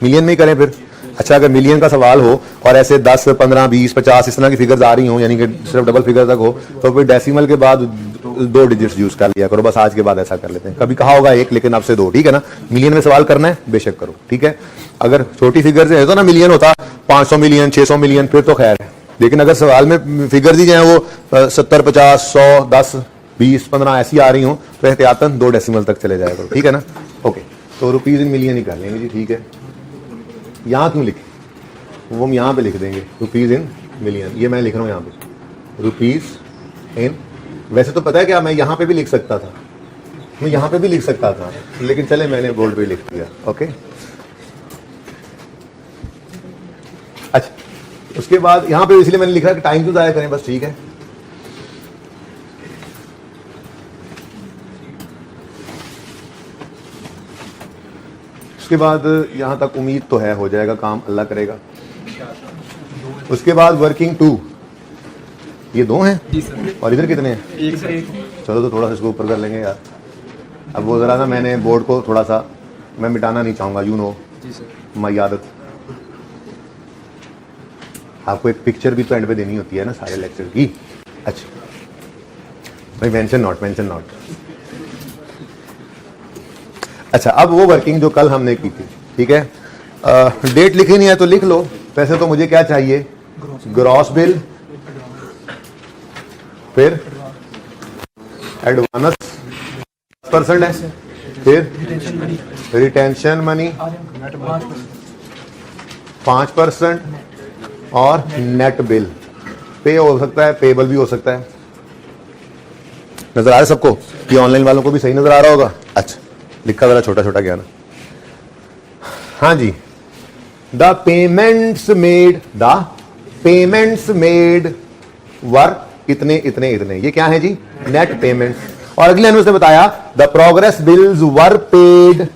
मिलियन में ही करें फिर। अच्छा अगर मिलियन का सवाल हो और ऐसे 10, 15, 20, 50 इस तरह की फिगर्स आ रही हो, यानी कि सिर्फ डबल फिगर तक हो, तो फिर डेसिमल के बाद 2 डिजिट्स यूज कर लिया करो। बस आज के बाद ऐसा कर लेते हैं। कभी कहा होगा 1, लेकिन अब से 2, ठीक है ना। मिलियन में सवाल करना है बेशक करो, ठीक है। अगर छोटी फिगर से है तो ना मिलियन होता 500 मिलियन 600 मिलियन, फिर तो खैर है। लेकिन अगर सवाल में फिगर दी जाए वो 70, 50, 100, 10, 20, 15 ऐसी आ रही हो, तो एहतियातन 2 डेसिमल तक चले जाया करो, ठीक है ना। ओके तो रुपीज़ इन मिलियन ही कर लेंगे जी, ठीक है। यहाँ क्यों लिखे, वो हम यहाँ पे लिख देंगे रुपीज़ इन मिलियन। ये मैं लिख रहा हूँ यहाँ पे रुपीज़ इन। वैसे तो पता है क्या, मैं यहाँ पे भी लिख सकता था, मैं यहाँ पे भी लिख सकता था, लेकिन चले मैंने बोर्ड पे लिख दिया। ओके, अच्छा, उसके बाद यहाँ पे इसलिए मैंने लिखा कि टाइम क्यों ज़ाया करें, बस ठीक है। उसके बाद यहाँ तक उम्मीद तो है हो जाएगा काम, अल्लाह करेगा। उसके बाद वर्किंग 2, ये 2 हैं जी सर। और इधर कितने हैं? एक से एक। चलो तो थोड़ा सा इसको ऊपर कर लेंगे यार। अब वो ज़रा ना, मैंने बोर्ड को थोड़ा सा मैं मिटाना नहीं चाहूँगा, यू नो जी सर। माई आदत। आपको एक पिक्चर भी तो एंड पे देनी होती है ना सारे लेक्चर की। अच्छा भाई, मेंशन नॉट। अच्छा, अब वो वर्किंग जो कल हमने की थी, ठीक है। डेट लिखी नहीं है तो लिख लो। वैसे तो मुझे क्या चाहिए, ग्रॉस बिल, फिर एडवांस % है, फिर रिटेंशन मनी 5% और नेट बिल। पे हो सकता है, पेबल भी हो सकता है। नजर आ रहा है सबको? ये ऑनलाइन वालों को भी सही नजर आ रहा होगा। अच्छा, लिखा जरा छोटा छोटा क्या ना। हाँ जी, द पेमेंट्स मेड वर इतने इतने इतने, ये क्या है जी, नेट पेमेंट्स। और अगले अनुसार बताया the progress bills were paid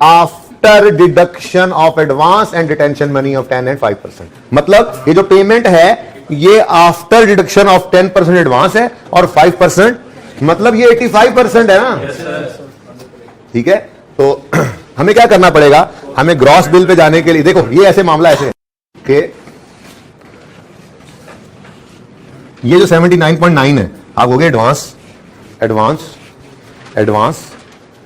after deduction of advance and retention money of 10 and 5%। मतलब ये जो पेमेंट है ये आफ्टर डिडक्शन ऑफ 10% एडवांस है और 5%, मतलब ये 85% है ना। ठीक है, तो हमें क्या करना पड़ेगा, हमें ग्रॉस बिल पे जाने के लिए, देखो ये ऐसे मामला ऐसे कि ये जो 79.9 है, आप हो गए एडवांस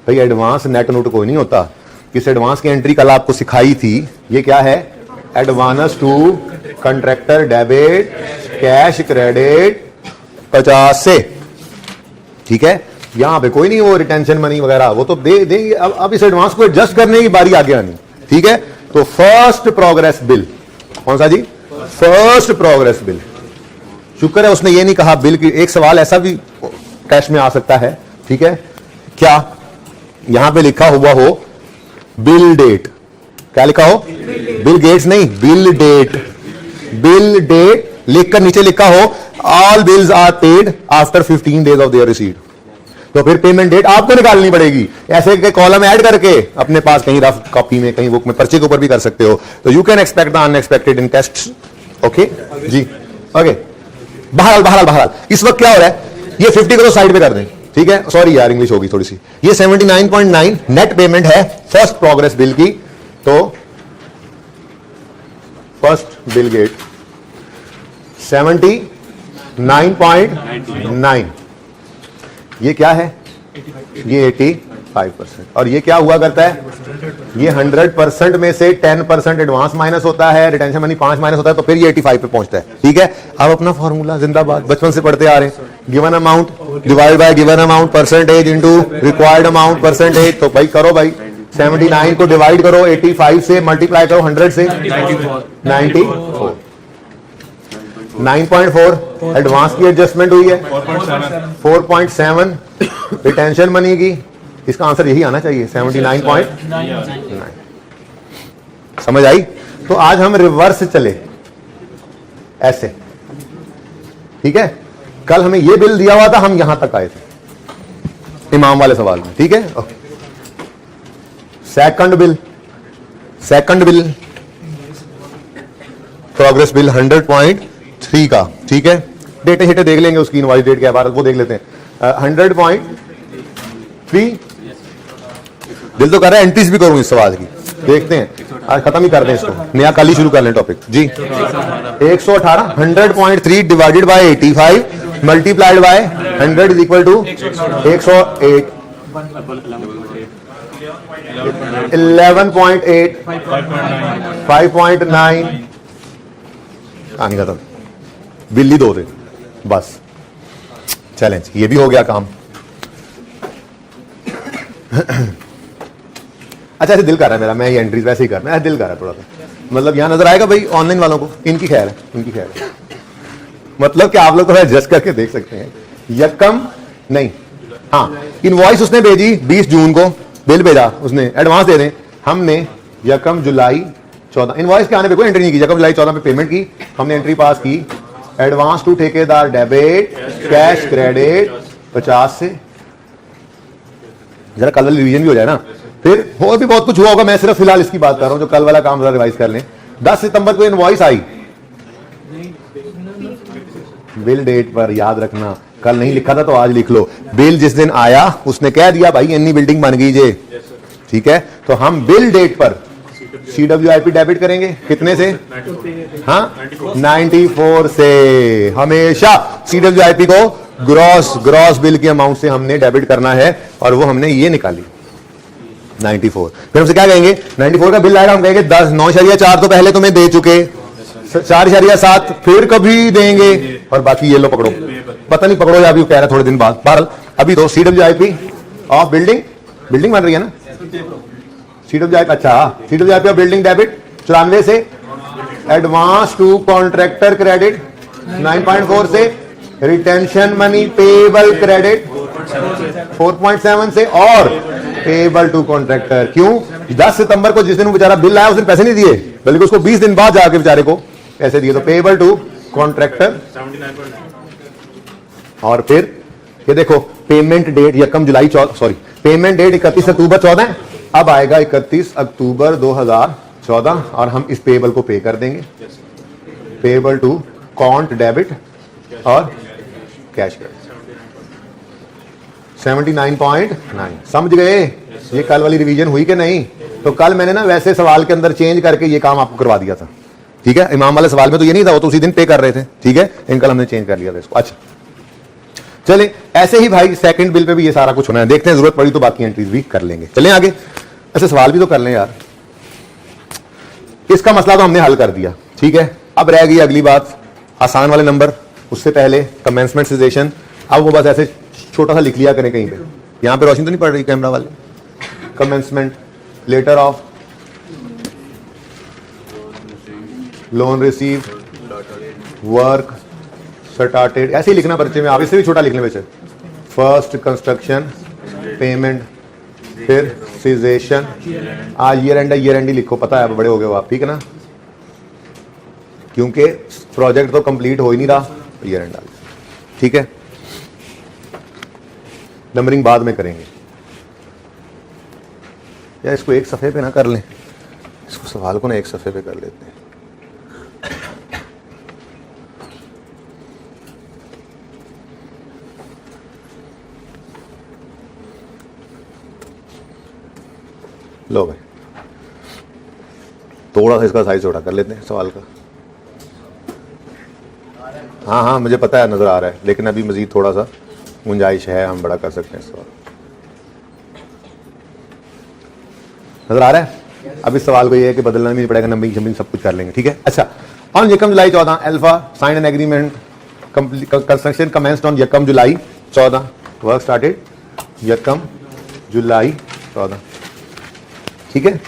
भाई, एडवांस नेट नोट कोई नहीं होता। इस एडवांस की एंट्री कल आपको सिखाई थी, ये क्या है, advance to contractor debit cash credit 50 से, ठीक है। यहां पे कोई नहीं वो रिटेंशन मनी वगैरह, वो तो दे देंगे। अब इस एडवांस को एडजस्ट करने की बारी आगे आनी, ठीक है। तो फर्स्ट प्रोग्रेस बिल कौन सा जी, फर्स्ट प्रोग्रेस बिल। शुक्र है उसने ये नहीं कहा बिल की। एक सवाल ऐसा भी कैश में आ सकता है, ठीक है, क्या यहां पे लिखा हुआ हो बिल डेट, क्या लिखा हो, बिल गेट्स नहीं, बिल डेट लिखकर नीचे लिखा हो all bills are paid after 15 days of their receipt. तो फिर पेमेंट डेट आपको निकालनी पड़ेगी, ऐसे के कॉलम ऐड करके अपने पास कहीं रफ कॉपी में, कहीं बुक में, पर्चे के ऊपर भी कर सकते हो। तो you can expect the unexpected in test. Okay जी, ओके। बहरहाल इस वक्त क्या हो रहा है, ये 50 को तो साइड पे कर दें, ठीक है। सॉरी यार, इंग्लिश होगी थोड़ी सी। ये 79.9 नेट पेमेंट है फर्स्ट प्रोग्रेस बिल की। तो फर्स्ट बिल गेट 79.9, ये क्या है, ये 85%। और ये क्या हुआ करता है, ये 100% में से 10% एडवांस माइनस होता है, रिटेंशन मनी 5 माइनस होता है, तो फिर ये 85 पे पहुंचता है, ठीक है। अब अपना फॉर्मूला जिंदाबाद, बचपन से पढ़ते आ रहे हैं, given amount divide by given amount percentage into required amount percentage. तो भाई करो भाई, 79 को डिवाइड करो 85 से, मल्टीप्लाई करो 100 से, 94। 9.4 एडवांस की एडजस्टमेंट हुई है, 4.7 रिटेंशन मनी की। इसका आंसर यही आना चाहिए, 79.9। समझ आई? तो आज हम रिवर्स चले ऐसे, ठीक है। कल हमें यह बिल दिया हुआ था, हम यहां तक आए थे इमाम वाले सवाल में, ठीक है। सेकंड बिल प्रोग्रेस बिल 100.3 का, ठीक है। डेटे हेटे देख लेंगे उसकी, इनवाइस डेट क्या है वो देख लेते हैं। 100.3 दिल तो कर रहा है एंट्रीज भी करूं इस सवाल की, देखते हैं आज खत्म ही कर दें इसको, नया कल ही शुरू कर लें टॉपिक जी। 118 100.3 divided by 85 multiplied by 100 is equal to 108 11.8 5.9। कहानी खत्म, बिल्ली 2 थे बस, चैलेंज ये भी हो गया काम। अच्छा ऐसे दिल कर रहा है मेरा, मैं ये एंट्रीज वैसे ही करना है, दिल कर रहा है थोड़ा सा, मतलब यहाँ नजर आएगा भाई ऑनलाइन वालों को, इनकी खैर है, इनकी खैर है, मतलब कि आप लोग थोड़ा एडजस्ट करके देख सकते हैं। यकम नहीं, हाँ इनवॉइस उसने भेजी 20 जून को, बिल भेजा उसने, एडवांस दे दें, हमने यकम जुलाई 14, इनवॉइस के आने पे कोई एंट्री नहीं की, यकम जुलाई 14 पे पेमेंट की, हमने एंट्री पास की, एडवांस टू ठेकेदार डेबिट, कैश क्रेडिट 50 से, जरा कल वाली रिवीजन भी हो जाए ना, फिर और भी बहुत कुछ हुआ होगा, मैं सिर्फ फिलहाल इसकी बात कर रहा हूं, जो कल वाला काम जरा रिवाइज कर लें। 10 सितंबर को इनवॉइस आई, बिल डेट पर याद रखना, कल नहीं लिखा था तो आज लिख लो, बिल जिस दिन आया उसने कह दिया भाई इतनी बिल्डिंग बन गई जे, ठीक है, तो हम बिल डेट पर CWIP डेबिट करेंगे, कितने से, हाँ 94 से, हमेशा CWIP को ग्रॉस बिल की अमाउंट से हमने डेबिट करना है, और वो हमने ये निकाली 94। फिर हमसे क्या कहेंगे, 94 का बिल आएगा, हम कहेंगे 10 9.4 तो पहले तुम्हें दे चुके, 4.7 फिर कभी देंगे, और बाकी ये लो पकड़ो, पता नहीं पकड़ो या अभी कह रहा है थोड़े दिन बाद, बहरहाल अभी तो CWIP ऑफ बिल्डिंग बन रही है ना, CWIP, अच्छा CWIP ऑफ बिल्डिंग डेबिट 94 से, एडवांस टू कॉन्ट्रैक्टर क्रेडिट 9.4 से, रिटेंशन मनी पेबल क्रेडिट 4.7 से, और पेबल टू कॉन्ट्रैक्टर, क्यों 10 सितंबर को जिस दिन वो बेचारा बिल आया उस दिन पैसे नहीं दिए, बल्कि उसको 20 दिन बाद जाके बेचारे को पैसे दिए, तो पेबल टू कॉन्ट्रैक्टर, और फिर ये देखो पेमेंट डेट यकम जुलाई 14, सॉरी पेमेंट डेट 31 अक्टूबर 14, अब आएगा 31 अक्टूबर 2014, और हम इस पेबल को पे कर देंगे, पेबल टू कॉन्ट डेबिट और कैश क्रेडिट 79.9, समझ गए, ये कल वाली रिवीजन हुई कि नहीं, तो कल मैंने ना वैसे सवाल के अंदर चेंज करके ये काम आपको करवा दिया था, ठीक है, इमाम वाले सवाल में तो ये नहीं था, वो तो उसी दिन पे कर रहे थे, ठीक है, इन कल हमने चेंज कर लिया था इसको। अच्छा चले, ऐसे ही भाई सेकंड बिल पे भी ये सारा कुछ होना है, देखते हैं जरूरत पड़ी तो बाकी एंट्रीज भी कर लेंगे, चलें आगे। ऐसे सवाल भी तो कर लें यार, इसका मसला तो हमने हल कर दिया, ठीक है, अब रह गई अगली बात, आसान वाले नंबर, उससे पहले कमेंसमेंट सिचुएशन, अब वो बस ऐसे छोटा सा लिख लिया करें कहीं पे, यहां पे रोशनी तो नहीं पड़ रही कैमरा वाले, commencement letter of loan receive work started, ऐसे ही लिखना पर्चे में, आप इससे भी छोटा लिख लें वैसे, फर्स्ट कंस्ट्रक्शन पेमेंट, फिर सीजेशन, आज ईयर एंड ही लिखो, पता है बड़े हो गए हो आप, ठीक है ना, क्योंकि प्रोजेक्ट तो कंप्लीट हो ही नहीं रहा, ईयर एंड, ठीक है, नंबरिंग बाद में करेंगे, या इसको एक सफे पे ना कर लें, इसको सवाल को ना एक सफे पे कर लेते हैं, लो भाई थोड़ा सा इसका साइज छोटा कर लेते हैं सवाल का, हाँ हाँ मुझे पता है नजर आ रहा है, लेकिन अभी मजीद थोड़ा सा गुंजाइश है, हम बड़ा कर सकते हैं सवाल, नजर आ रहा है। अब इस सवाल को ये है कि बदलना नहीं पड़ेगा, नंबरिंग शंबरिंग सब कुछ कर लेंगे, ठीक है। अच्छा, ऑन यकम जुलाई 14 alpha sign an agreement, construction commenced on यकम जुलाई 14, वर्क स्टार्टेड यकम जुलाई 14, ठीक है,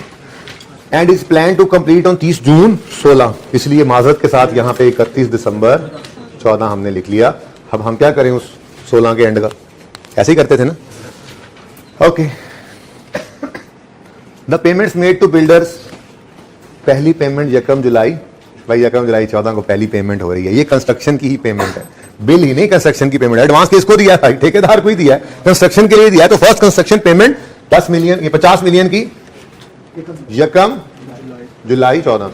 and is plan to complete on 30 June 16, इसलिए माजरत के साथ यहाँ पे 31 दिसंबर 14 हमने लिख लिया। अब हम क्या करें उस 16 के एंड का, ऐसे ही करते थे ना, okay. The payments made to builders, पहली पेमेंट यकम जुलाई, भाई यकम जुलाई 14 को पहली पेमेंट हो रही है, ये कंस्ट्रक्शन की ही पेमेंट है, बिल ही नहीं, कंस्ट्रक्शन की पेमेंट, एडवांस किसको दिया है, ठेकेदार को ही दिया है, कंस्ट्रक्शन के लिए दिया है, तो फर्स्ट कंस्ट्रक्शन पेमेंट 10 मिलियन, ये 50 मिलियन की यकम जुलाई 14,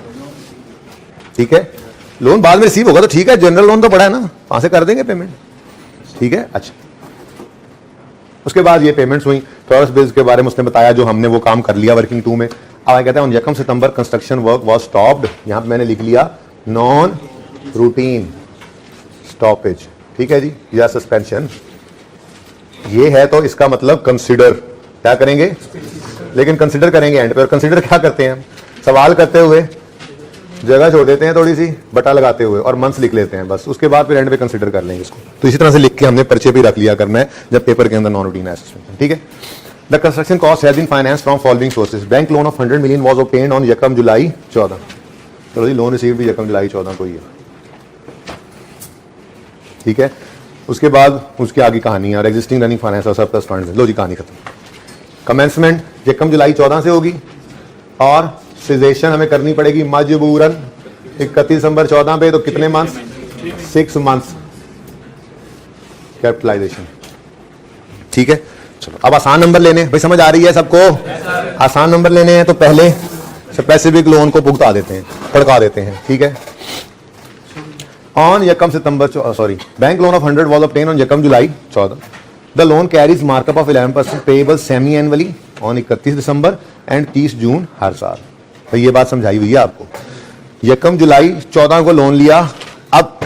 ठीक है। लोन बाद में रिसीव होगा तो ठीक है, जनरल लोन तो पड़ा है ना, वहां से कर देंगे पेमेंट, ठीक है। अच्छा, उसके बाद ये पेमेंट्स हुई, फर्स्ट बिल्स के बारे में उसने बताया, जो हमने वो काम कर लिया वर्किंग 2 में। अब कहते हैं यकम सितंबर कंस्ट्रक्शन वर्क वाज स्टॉप्ड, यहां पे मैंने लिख लिया नॉन रूटीन स्टॉपेज, ठीक है जी, या सस्पेंशन, ये है तो इसका मतलब कंसिडर, क्या करेंगे, लेकिन कंसिडर करेंगे एंड पे, और कंसिडर क्या करते हैं, सवाल करते हुए जगह छोड़ देते हैं थोड़ी सी, बटा लगाते हुए, और मंथ्स लिख लेते हैं बस, उसके बाद फिर एंड पे कंसिडर कर लेंगे इसको। तो इसी तरह से लिख के हमने पर्चे पे रख लिया करना है जब पेपर के अंदर नॉन रूटीन असिस्टेंट, ठीक है। The construction cost has been finance from following sources. Bank loan of 100 million was obtained on यकम जुलाई 14। चलो जी, लोन रिसीव भी यकम जुलाई 14 को ही है, ठीक है। उसके बाद उसके आगे कहानी है, और एग्जिस्टिंग रनिंग फाइनेंस और सरप्लस फंड्स। लो जी, कहानी खत्म। कमेंसमेंट यकम जुलाई 14 से होगी, और सीजेशन हमें करनी पड़ेगी मजबूरन 31 दिसंबर 14 पे। तो कितने मंथ्स? 6 मंथ्स कैपिटलाइजेशन, ठीक है। चलो अब आसान नंबर लेने हैं भाई, समझ आ रही है सबको? आसान नंबर लेने हैं तो पहले स्पेसिफिक लोन को भुगता देते हैं, पड़का देते हैं, ठीक है। ऑन यकम September sorry bank loan of 100 was obtained on यकम जुलाई 14। The loan carries markup of 11% payable semi annually on 31 December and 30 June हर साल। तो ये बात समझाई हुई है आपको। यकम जुलाई 14 को लोन लिया, अब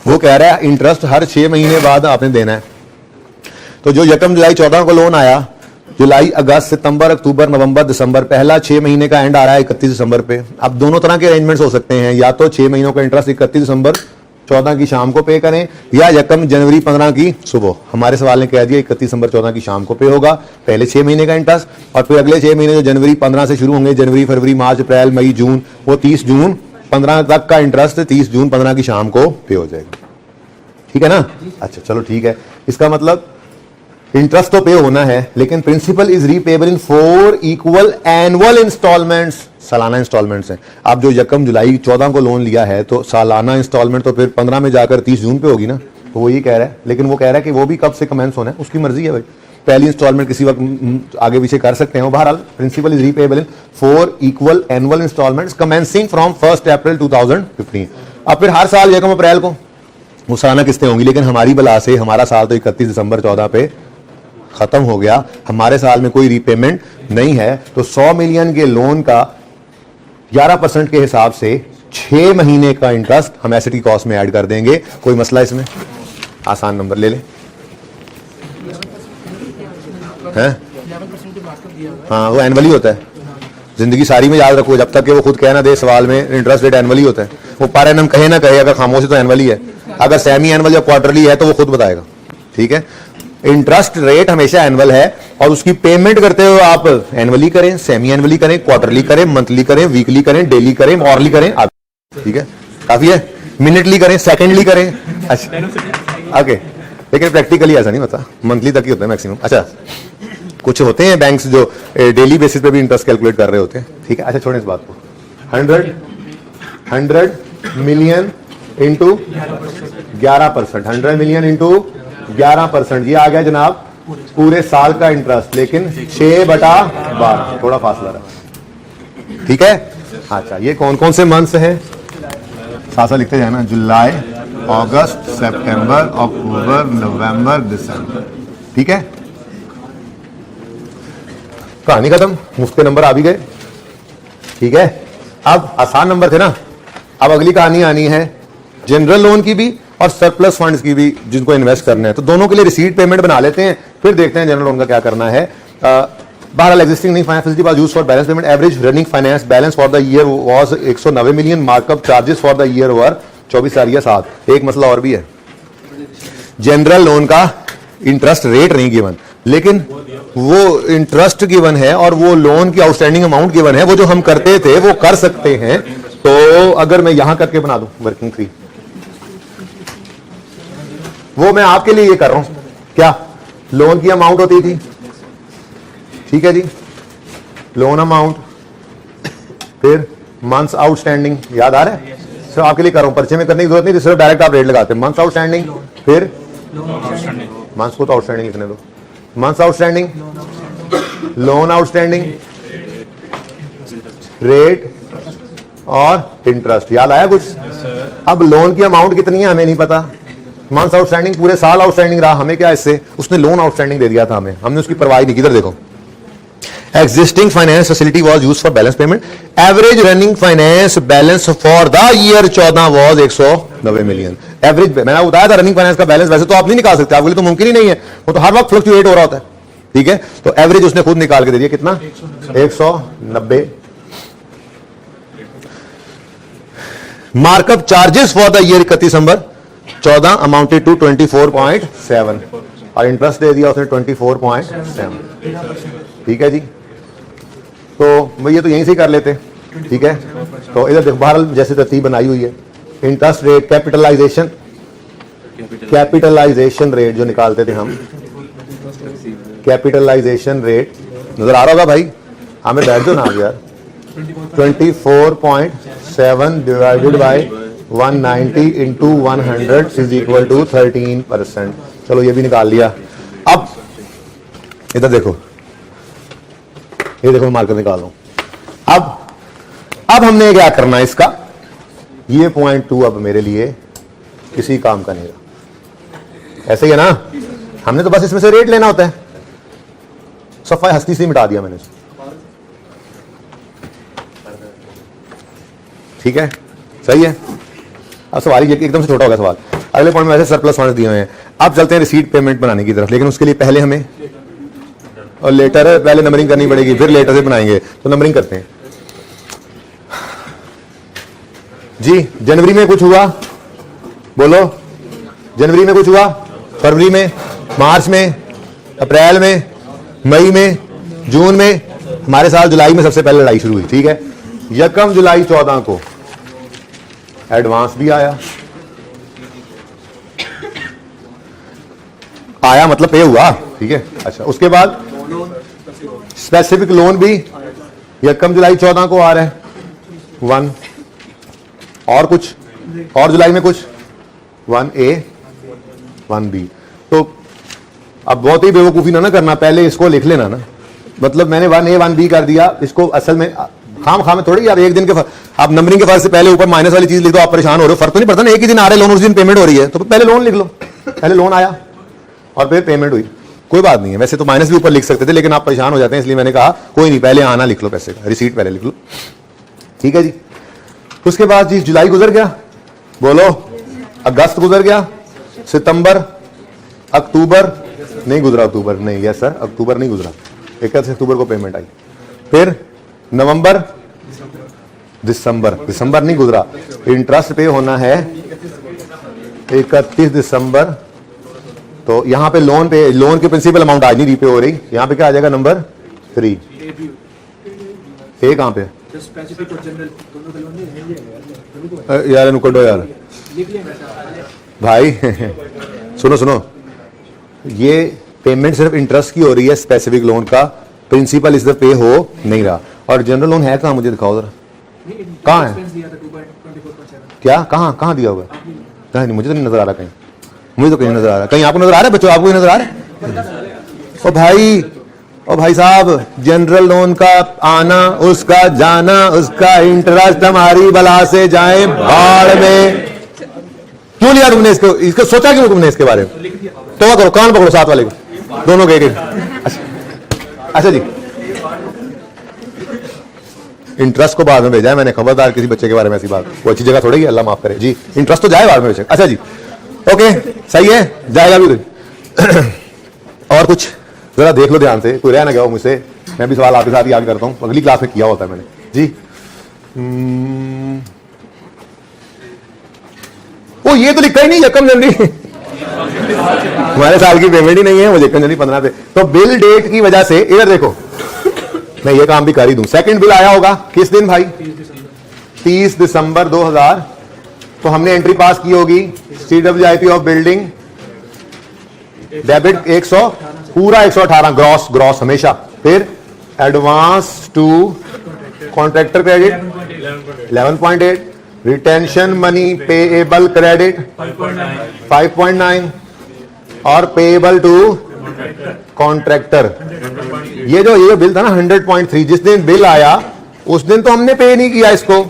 वो कह रहा है इंटरेस्ट हर 6 महीने बाद आपने देना है। तो जो यकम जुलाई 14 को लोन आया, जुलाई, अगस्त, सितंबर, अक्टूबर, नवंबर, दिसंबर, पहला 6 महीने का एंड आ रहा है 31 दिसंबर पे। अब दोनों तरह के अरेंजमेंट्स हो सकते हैं, या तो 6 महीनों का इंटरेस्ट 31 दिसंबर 14 की शाम को पे करें, या यकम जनवरी 15 की सुबह। हमारे सवाल ने कह दिया 31 दिसंबर 14 की शाम को पे होगा, पहले 6 महीने का इंटरेस्ट, और फिर अगले 6 महीने जो जनवरी 15 से शुरू होंगे, जनवरी, फरवरी, मार्च, अप्रैल, मई, जून, वो 30 जून 15 तक का इंटरेस्ट 30 जून 15 की शाम को पे हो जाएगा, ठीक है ना। अच्छा चलो ठीक है, इसका मतलब इंटरेस्ट तो पे होना है, लेकिन principal is repayable in 4 equal annual installments. सालाना इंस्टॉलमेंट्स हैं। आप जो यकम जुलाई 14 को लोन लिया है, तो सालाना इंस्टॉलमेंट तो फिर 15 में जाकर 30 जून पे होगी ना। तो वो ये कह रहा है, लेकिन वो कह रहा है कि वो भी कब से कमेंस होना है, उसकी मर्जी है भाई। पहली इंस्टॉलमेंट किसी वक्त आगे पीछे कर सकते हैं। बहरहाल principal is repayable in 4 equal annual installments commencing from 1 April 2015। अब फिर हर साल यकम अप्रैल को वो सालाना किस्तें होंगी, लेकिन हमारी बला से हमारा साल तो 31 दिसंबर 14 पे खत्म हो गया, हमारे साल में कोई रीपेमेंट नहीं है। तो 100 मिलियन के लोन का 11% के हिसाब से 6 महीने का इंटरेस्ट हम एसेट की कॉस्ट में ऐड कर देंगे। कोई मसला इसमें? आसान नंबर ले लें, हैं? हाँ, वो एनुअली होता है। जिंदगी सारी में याद रखो, जब तक कि वो खुद कह ना दे सवाल में, इंटरेस्ट रेट एनुअली होता है। वो पर एनम कहे ना कहे, अगर खामोशी तो एनुअली है, अगर सेमी एनुअल या क्वार्टरली है तो वो खुद बताएगा, ठीक है। इंटरेस्ट रेट हमेशा एनुअल है, और उसकी पेमेंट करते हुए आप एनुअली करें, सेमी एनुअली करें, क्वार्टरली करें, मंथली करें, वीकली करें, डेली करें, ऑरली करें, ठीक है, काफी है। मिनटली करें, सेकेंडली करें, अच्छा ओके। लेकिन प्रैक्टिकली ऐसा नहीं होता, मंथली तक ही होता है मैक्सिमम। अच्छा, कुछ होते हैं बैंक्स जो डेली बेसिस पे भी इंटरेस्ट कैलकुलेट कर रहे होते हैं, ठीक है। अच्छा छोड़ें इस बात को। 100 मिलियन इंटू 11%, 100 मिलियन इंटू 11%, ये आ गया जनाब पूरे साल का इंटरेस्ट, लेकिन 6/12, थोड़ा फासला रहा, ठीक है। अच्छा, ये कौन कौन से मंथ्स हैं? साथ लिखते जाए ना, जुलाई, अगस्त, सितंबर, अक्टूबर, नवंबर, दिसंबर, ठीक है। कहानी खत्म, मुफ्त के नंबर आ भी गए, ठीक है। अब आसान नंबर थे ना, अब अगली कहानी आनी है जनरल लोन की भी और सरप्लस फंड्स की भी, जिनको इन्वेस्ट करना है। तो दोनों के लिए रिसीट पेमेंट बना लेते हैं, फिर देखते हैं जनरल लोन का क्या करना है। बहरहाल एग्जिस्टिंग नहीं finance facility was used for balance payment. Average running finance balance for the year was 190 million. Markup charges for the year वर 24/7। एक मसला और भी है, जनरल लोन का इंटरेस्ट रेट नहीं गिवन, लेकिन वो इंटरेस्ट गिवन है और वो लोन की आउटस्टैंडिंग अमाउंट गिवन है। वो जो हम करते थे वो कर सकते हैं। तो अगर मैं यहां करके बना दूं वर्किंग फ्री, वो मैं आपके लिए ये कर रहा हूं। क्या लोन की अमाउंट होती थी, ठीक है जी, लोन अमाउंट, फिर मंथ्स आउटस्टैंडिंग, याद आ रहा है? सिर्फ आपके लिए कर रहा हूं, पर्चे में करने की जरूरत नहीं, सिर्फ डायरेक्ट आप रेट लगाते हैं। मंथ्स आउटस्टैंडिंग, फिर मंथ्स को तो आउटस्टैंडिंग लिखने दो, months outstanding, loan outstanding, rate और इंटरेस्ट। याद आया कुछ? अब लोन की अमाउंट कितनी है हमें नहीं पता, मंथ्स आउटस्टैंडिंग पूरे साल आउटस्टैंडिंग रहा, हमें क्या इससे? उसने लोन आउटस्टैंडिंग दे दिया था हमें, हमने उसकी परवाह नहीं की। इधर देखो, existing finance facility was used for balance payment. Average running finance balance for the year 14 was 190 million. Average मैंने बताया था रनिंग फाइनेंस का बैलेंस वैसे तो आप नहीं निकाल सकते, आपके लिए तो मुमकिन ही नहीं है, वो तो हर वक्त फ्लक्चुएट हो रहा होता है, ठीक है। तो एवरेज उसने खुद निकाल के दे दिया, कितना? 190। Markup charges for the year 31 दिसंबर 14 अमाउंटेड टू 24.7 और इंटरेस्ट दे दिया उसने 24.7। ठीक है जी, तो भैया तो यहीं से ही कर लेते, ठीक है। तो इधर देखो बहरहाल जैसे तरतीब बनाई हुई है, इंटरेस्ट रेट, कैपिटलाइजेशन रेट जो निकालते थे हम, कैपिटलाइजेशन रेट नजर आ रहा होगा भाई, हमें बैठ दो ना आप यार। 24.7 divided by 190 into 100 is equal to 13%। चलो ये भी निकाल लिया। अब इधर देखो, ये देखो मैं मार्कर निकाल रहा हूं। अब हमने क्या करना है इसका, ये 0.2 अब मेरे लिए किसी काम का नहीं रहा। ऐसे ही है ना, हमने तो बस इसमें से रेट लेना होता है। सफाई हस्ती से मिटा दिया मैंने इसको, ठीक है, सही है। अब सवाल ये एकदम से छोटा होगा सवाल। अगले पॉइंट में वैसे सरप्लस फंड्स दिए हुए हैं। अब चलते हैं रिसीट पेमेंट बनाने की तरफ, लेकिन उसके लिए पहले हमें और लेटर है, पहले नंबरिंग करनी पड़ेगी, फिर लेटर से बनाएंगे। तो नंबरिंग करते हैं जी। जनवरी में कुछ हुआ, बोलो। जनवरी में कुछ हुआ, फरवरी में, मार्च में, अप्रैल में, मई में, जून में, हमारे साल जुलाई में सबसे पहले लड़ाई शुरू हुई, ठीक है। 1 जुलाई 14 को एडवांस भी आया मतलब पे हुआ, ठीक है। अच्छा, उसके बाद स्पेसिफिक लोन भी 1 जुलाई 14 को आ रहा है 1, और कुछ, और जुलाई में कुछ 1A 1B। तो अब बहुत ही बेवकूफी ना करना, पहले इसको लिख लेना ना, मतलब मैंने 1A 1B कर दिया, इसको असल में खाम में थोड़ी, आप एक दिन के आप नंबरिंग के फर्क से पहले ऊपर माइनस वाली चीज लिख दो, आप परेशान हो रहे हो, फर्क तो नहीं पड़ता ना, एक ही दिन आ रहे लोन, उस दिन पेमेंट हो रही है, तो पहले लोन लिख लो। पहले लोन आया और फिर पेमेंट हुई, कोई बात नहीं है। वैसे तो माइनस भी ऊपर लिख सकते थे, लेकिन आप परेशान हो जाते हैं, इसलिए मैंने कहा कोई नहीं, पहले आना लिख लो, पैसे का रिसीट पहले लिख लो, ठीक है जी। उसके बाद जी जुलाई गुजर गया, बोलो। अगस्त गुजर गया, सितंबर, अक्टूबर नहीं गुजरा, अक्टूबर नहीं, यस सर, अक्टूबर नहीं गुजरा, 31 अक्टूबर को पेमेंट आई। फिर नवंबर, दिसंबर नहीं गुजरा, इंटरेस्ट पे होना है 31 दिसंबर। तो यहां पे लोन की प्रिंसिपल अमाउंट आज नहीं रीपे हो रही, यहां पे क्या आ जाएगा, नंबर 3। ए कहां पे यार, नुकड़ो यार भाई सुनो, ये पेमेंट सिर्फ इंटरेस्ट की हो रही है, स्पेसिफिक लोन का प्रिंसिपल इस पे हो नहीं रहा। और जनरल लोन है कहां, मुझे दिखाओ जरा, कहां है, क्या कहां दिया हुआ है? नहीं, मुझे तो नहीं नजर आ रहा कहीं, मुझे तो कहीं नजर आ रहा है, कहीं आपको नजर आ रहा है बच्चों, आपको नजर आ रहा है? ओ भाई साहब, जनरल लोन का आना, उसका जाना, उसका इंटरेस्ट हमारी बला से जाए भाड़ में। क्यों लिया तुमने इसको सोचा क्यों तुमने इसके बारे में? तो करो, कान पकड़ो साथ वाले को, दोनों के एक। अच्छा जी, इंटरेस्ट को बाद में भेजा है मैंने, खबरदार किसी बच्चे के बारे में ऐसी बात, वो अच्छी जगह थोड़ी है, अल्लाह माफ करे जी। इंटरेस्ट तो जाए बाद में भेजे। अच्छा जी, ओके, सही है, जाएगा भी। और कुछ जरा देख लो ध्यान से, कोई रह ना गया हो मुझसे, मैं भी सवाल आपके साथ याद करता हूं, अगली क्लास में किया होता है मैंने जी। ओ ये तो लिखा ही नहीं, 1 जनवरी हमारे साल की पेमेंट ही नहीं है, मुझे 1 जनवरी 15 पे। तो बिल डेट की वजह से इधर देखो, मैं ये काम भी कर ही दूं। सेकंड बिल आया होगा किस दिन भाई, 30 दिसंबर 2000। तो हमने एंट्री पास की होगी, CWIP ऑफ बिल्डिंग, डेबिट 100, पूरा 118 ग्रॉस हमेशा। फिर advance to contractor credit 11.8, retention money payable credit 5.9 और पेएबल टू कॉन्ट्रैक्टर। ये जो बिल था ना 100.3, जिस दिन बिल आया उस दिन तो हमने पे नहीं किया इसको,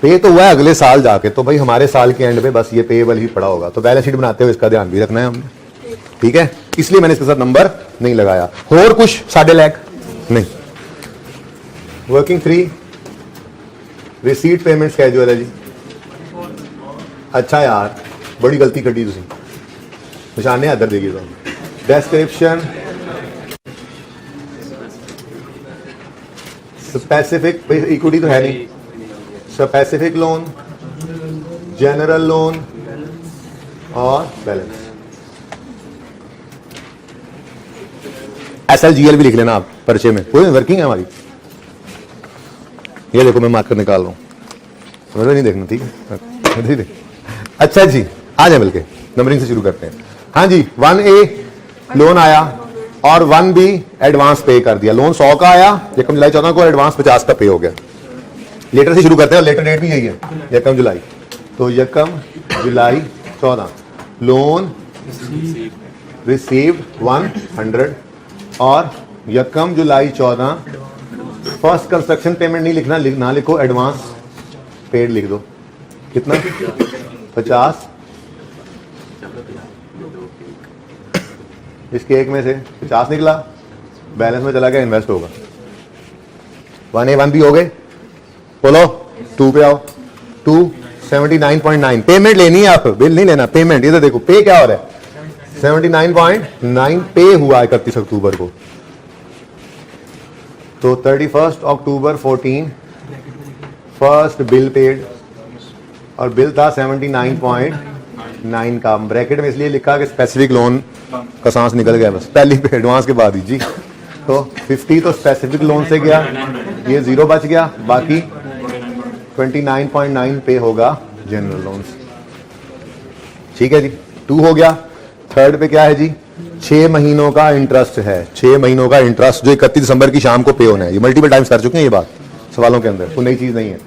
पे तो हुआ है अगले साल जाके। तो भाई हमारे साल के एंड में बस ये पेएबल ही पड़ा होगा, तो बैलेंस शीट बनाते हुए इसका ध्यान भी रखना है हमने, ठीक है। इसलिए मैंने इसके साथ नंबर नहीं लगाया। और कुछ 1.5 लाख नहीं। वर्किंग 3 रिसीट पेमेंट स्केड्यूल है जी। अच्छा यार, बड़ी गलती कटी तुम, निशाने इधर देखिए। तो डिस्क्रिप्शन, स्पेसिफिक, इक्विटी तो है नहीं, स्पेसिफिक लोन, जनरल लोन और बैलेंस। SLGL भी लिख लेना आप परिचय में, कोई वर्किंग है हमारी। ये देखो मैं मार्कर निकाल रहा हूँ, मुझे नहीं देखना, ठीक है। अच्छा जी, आ जाए बल्कि नंबरिंग से शुरू करते हैं। हाँ जी, 1A लोन आया और 1B एडवांस पे कर दिया। लोन 100 का आया, यकम जुलाई 14 को, एडवांस 50 का पे हो गया। लेटर से शुरू करते हैं, लेटर डेट भी यही है, यकम जुलाई। तो यकम जुलाई 14 लोन रिसीव्ड 100 और यकम जुलाई 14 फर्स्ट कंस्ट्रक्शन पेमेंट नहीं लिखना, ना लिखो, एडवांस पेड लिख दो। कितना? 50। इसके एक में से 50 निकला, बैलेंस में चला गया, इन्वेस्ट होगा। 1A 1B हो गए, बोलो 2 पे आओ। 279.9 पेमेंट लेनी है, आप बिल नहीं लेना, पेमेंट। इधर देखो पे क्या हो रहा है, 79.9 पे हुआ 31 अक्टूबर को। तो 31 अक्टूबर 14 फर्स्ट बिल पेड, और बिल था 79.9 का। ब्रैकेट में इसलिए लिखा कि स्पेसिफिक लोन का सांस निकल गया बस, पहली पे एडवांस के बाद ही जी। तो 50 तो स्पेसिफिक लोन से गया, ये 0 बच गया, बाकी 29.9 पे होगा जनरल लोन। ठीक है जी, 2 हो गया। थर्ड पे क्या है जी, 6 महीनों का इंटरेस्ट है। 6 महीनों का इंटरेस्ट जो 31 दिसंबर की शाम को पे होना है। ये मल्टीपल टाइम्स कर चुके हैं ये बात सवालों के अंदर, तो नई चीज नहीं है।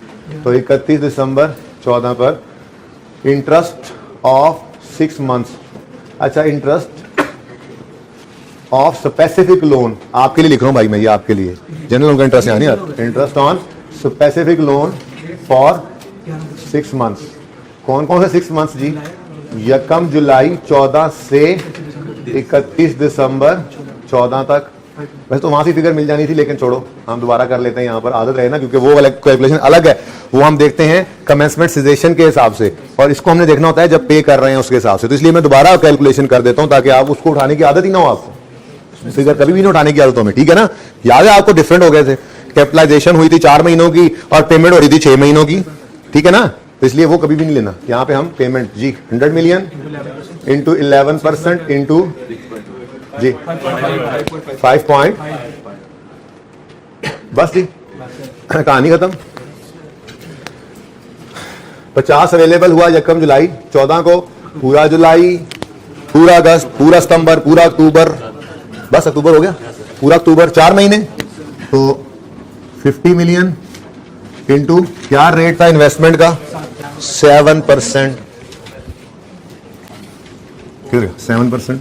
तो 31 दिसंबर 14 पर इंटरेस्ट ऑफ 6 मंथ्स। अच्छा, इंटरेस्ट ऑफ स्पेसिफिक लोन आपके लिए लिख रहा हूं भाई मैं, ये आपके लिए जनरल लोन का इंटरेस्ट यानी interest on specific loan for 6 months. कौन कौन से 6 मंथ्स जी? यकम जुलाई 14 से 31 दिसंबर 14 तक। वैसे तो वहां से फिगर मिल जानी थी, लेकिन छोड़ो, हम दोबारा कर लेते हैं। यहाँ पर आदत रहे ना, क्योंकि वो वाला कैलकुलेशन अलग है, वो हम देखते हैं कमेंसमेंट सीजेशन के हिसाब से, और इसको हमने देखना होता है जब पे कर रहे हैं उसके हिसाब से। तो इसलिए मैं दोबारा कैलकुलेशन कर देता हूं, ताकि आप उसको उठाने की आदत ही ना हो, आपको फिगर कभी भी नहीं उठाने की आदत हमें, ठीक है ना। याद है आपको, डिफरेंट हो गए थे, कैपिटलाइजेशन हुई थी 4 महीनों की और पेमेंट हो रही थी 6 महीनों की, ठीक है ना। तो इसलिए वो कभी भी नहीं लेना। यहाँ पे हम पेमेंट जी 100 मिलियन इंटू 11% इंटू जी 5 पॉइंट, बस जी कहानी खत्म। 50 अवेलेबल हुआ यकम जुलाई 14 को, पूरा जुलाई, पूरा अगस्त, पूरा सितंबर, पूरा अक्टूबर, बस अक्टूबर हो गया, पूरा अक्टूबर, 4 महीने। तो 50 मिलियन इंटू क्या रेट था इन्वेस्टमेंट का, 7%, 7%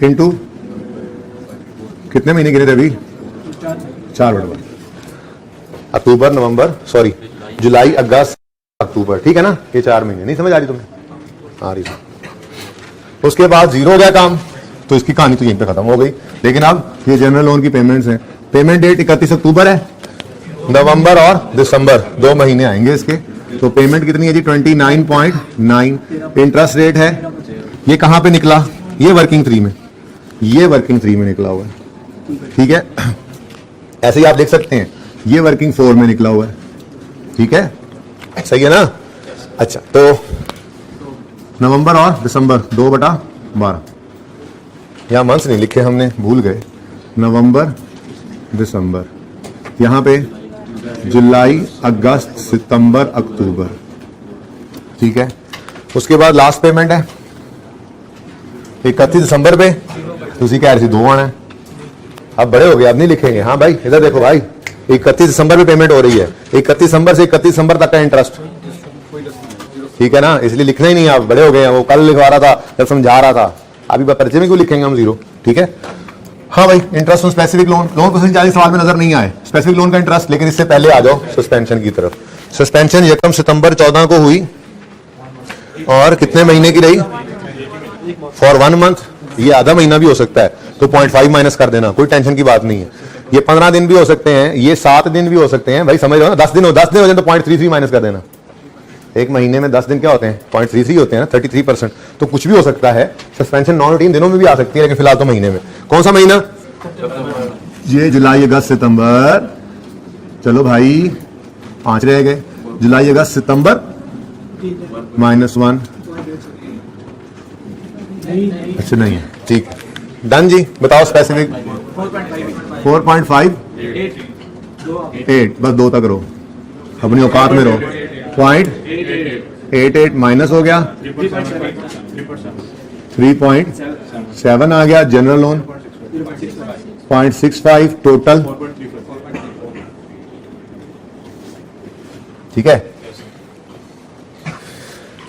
इंटू कितने महीने गिने थे अभी, 4 बराबर, अक्टूबर नवंबर, सॉरी जुलाई अगस्त अक्टूबर, ठीक है ना। ये 4 महीने। नहीं समझ आ रही तुम्हें? आ रही। उसके बाद 0 हो गया काम, तो इसकी कहानी तो यहीं पे खत्म हो गई। लेकिन अब ये जनरल लोन की पेमेंट्स हैं। पेमेंट डेट 31 अक्टूबर है, नवंबर और दिसंबर 2 महीने आएंगे इसके। तो पेमेंट कितनी है जी, 29.9। इंटरेस्ट रेट है, ये कहां पे निकला, ये वर्किंग 3 में, ये वर्किंग 3 में निकला हुआ है, ठीक है। ऐसे ही आप देख सकते हैं, ये वर्किंग 4 में निकला हुआ है, ठीक है, सही है ना। अच्छा, तो नवंबर और दिसंबर 2/12, यहां मंथ्स नहीं लिखे हमने, भूल गए। नवंबर दिसंबर, यहां पे जुलाई अगस्त सितंबर अक्टूबर, ठीक है। उसके बाद लास्ट पेमेंट है 31 दिसंबर पे, तो उसी कह रही थी 2 आना है। अब बड़े हो गए, अब नहीं लिखेंगे। हाँ भाई इधर देखो भाई, 31 दिसंबर पे पेमेंट हो रही है, 31 दिसंबर से 31 दिसंबर तक का इंटरेस्ट, ठीक है ना। इसलिए लिखना ही नहीं, आप बड़े हो गए हैं। वो कल लिखवा रहा था जब समझा रहा था, अभी परिचय में क्यों लिखेंगे हम 0, ठीक है। हाँ भाई, interest on specific loan, loan question 40 सवाल में नजर नहीं आए स्पेसिफिक लोन का इंटरेस्ट। लेकिन इससे पहले आ जाओ सस्पेंशन की तरफ। सस्पेंशन यकम सितंबर 14 को हुई और कितने महीने की रही, फॉर 1 मंथ। ये आधा महीना भी हो सकता है, तो 0.5 माइनस कर देना, कोई टेंशन की बात नहीं है। ये 15 दिन भी हो सकते हैं, ये 7 दिन भी हो सकते हैं, भाई समझ रहे हो ना। 10 दिन हो जाए तो 0.33 माइनस कर देना। एक महीने में 10 दिन क्या होते हैं, 0.33 होते हैं ना, 33%। तो कुछ भी हो सकता है। सस्पेंशन नॉन रूटीन दिनों में भी आ सकती है, लेकिन फिलहाल तो महीने में। कौन सा महीना, ये जुलाई अगस्त सितंबर, चलो भाई 5 रह गए, जुलाई अगस्त सितंबर -1, अच्छा नहीं है, ठीक, डन जी। बताओ स्पेसिफिक 4.5 8 बस 2 तक रहो, अपनी औकात में रहो। 0.88 माइनस हो गया, 3.7 आ गया जनरल लोन, 0.65 टोटल। ठीक है,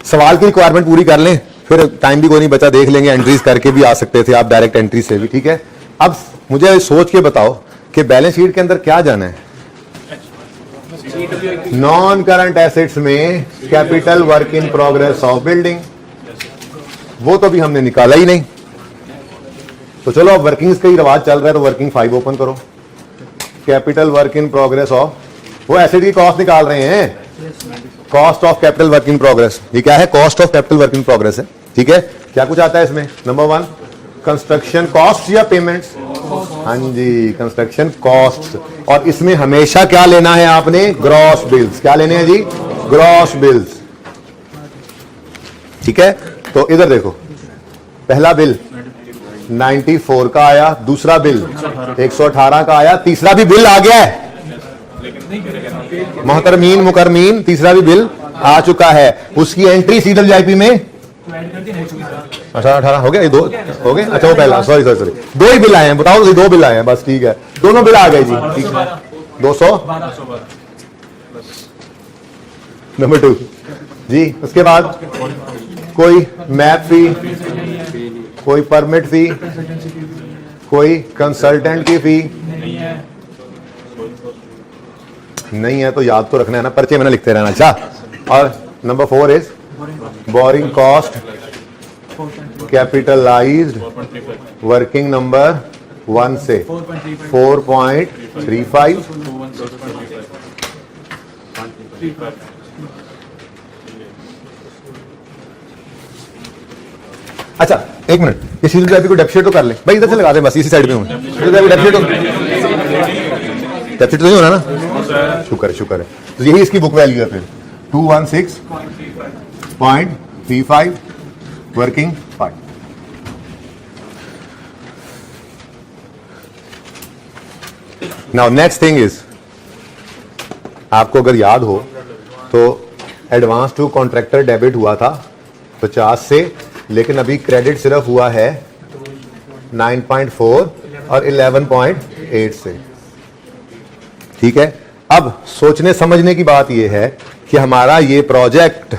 सवाल की रिक्वायरमेंट पूरी कर लें, फिर टाइम भी कोई नहीं बचा, देख लेंगे, एंट्रीज करके भी आ सकते थे आप, डायरेक्ट एंट्री से भी। ठीक है, अब मुझे सोच के बताओ कि बैलेंस शीट के अंदर क्या जाना है। नॉन करंट एसेट्स में capital work in progress of building, वो तो भी हमने निकाला ही नहीं। तो चलो अब वर्किंग्स का ही रिवाज चल रहा है, तो वर्किंग 5 ओपन करो। Capital work in progress of, वो एसेट की कॉस्ट निकाल रहे हैं, cost of capital work in progress. ये क्या है? Cost of capital work in progress है। ठीक है, क्या कुछ आता है इसमें? नंबर 1 कंस्ट्रक्शन कॉस्ट या पेमेंट्स? हाँ जी, कंस्ट्रक्शन कॉस्ट। और इसमें हमेशा क्या लेना है आपने? Gross bills. क्या लेने हैं जी? Gross bills. ठीक है, तो इधर देखो, पहला बिल 94 का आया, दूसरा बिल 118 का आया, तीसरा भी बिल आ गया है मोहतरमीन मुकरमीन, तीसरा भी बिल आ चुका है। उसकी एंट्री CWIP में 18 हो गया, ये 2 हो गए। अच्छा वो पहला, सॉरी 2 ही बिल आए हैं, बताओ 2 बिल आए हैं बस। ठीक है, दोनों बिल आ गए जी। ठीक है, 200 नंबर 2 जी। उसके बाद कोई मैप फी, कोई परमिट फी, कोई कंसल्टेंट की फी नहीं है, तो याद तो रखना है ना, पर्चे में ना लिखते रहना। अच्छा, और number 4 is borrowing cost capitalised working number 1 से 4.35। अच्छा एक मिनट, ये CWIP को डेप्ट शीट तो कर ले भाई, इधर से लगा दे बस, इसी साइड में हूं। डेप्ट शीट तो नहीं होना ना? शुक्र है, शुक्र है। तो यही इसकी बुक वैल्यू है फिर 216.35 working part. Now next thing is, आपको अगर याद हो तो एडवांस टू कॉन्ट्रैक्टर डेबिट हुआ था 50 से, लेकिन अभी क्रेडिट सिर्फ हुआ है 9.4 और 11.8 से। ठीक है, अब सोचने समझने की बात यह है कि हमारा ये प्रोजेक्ट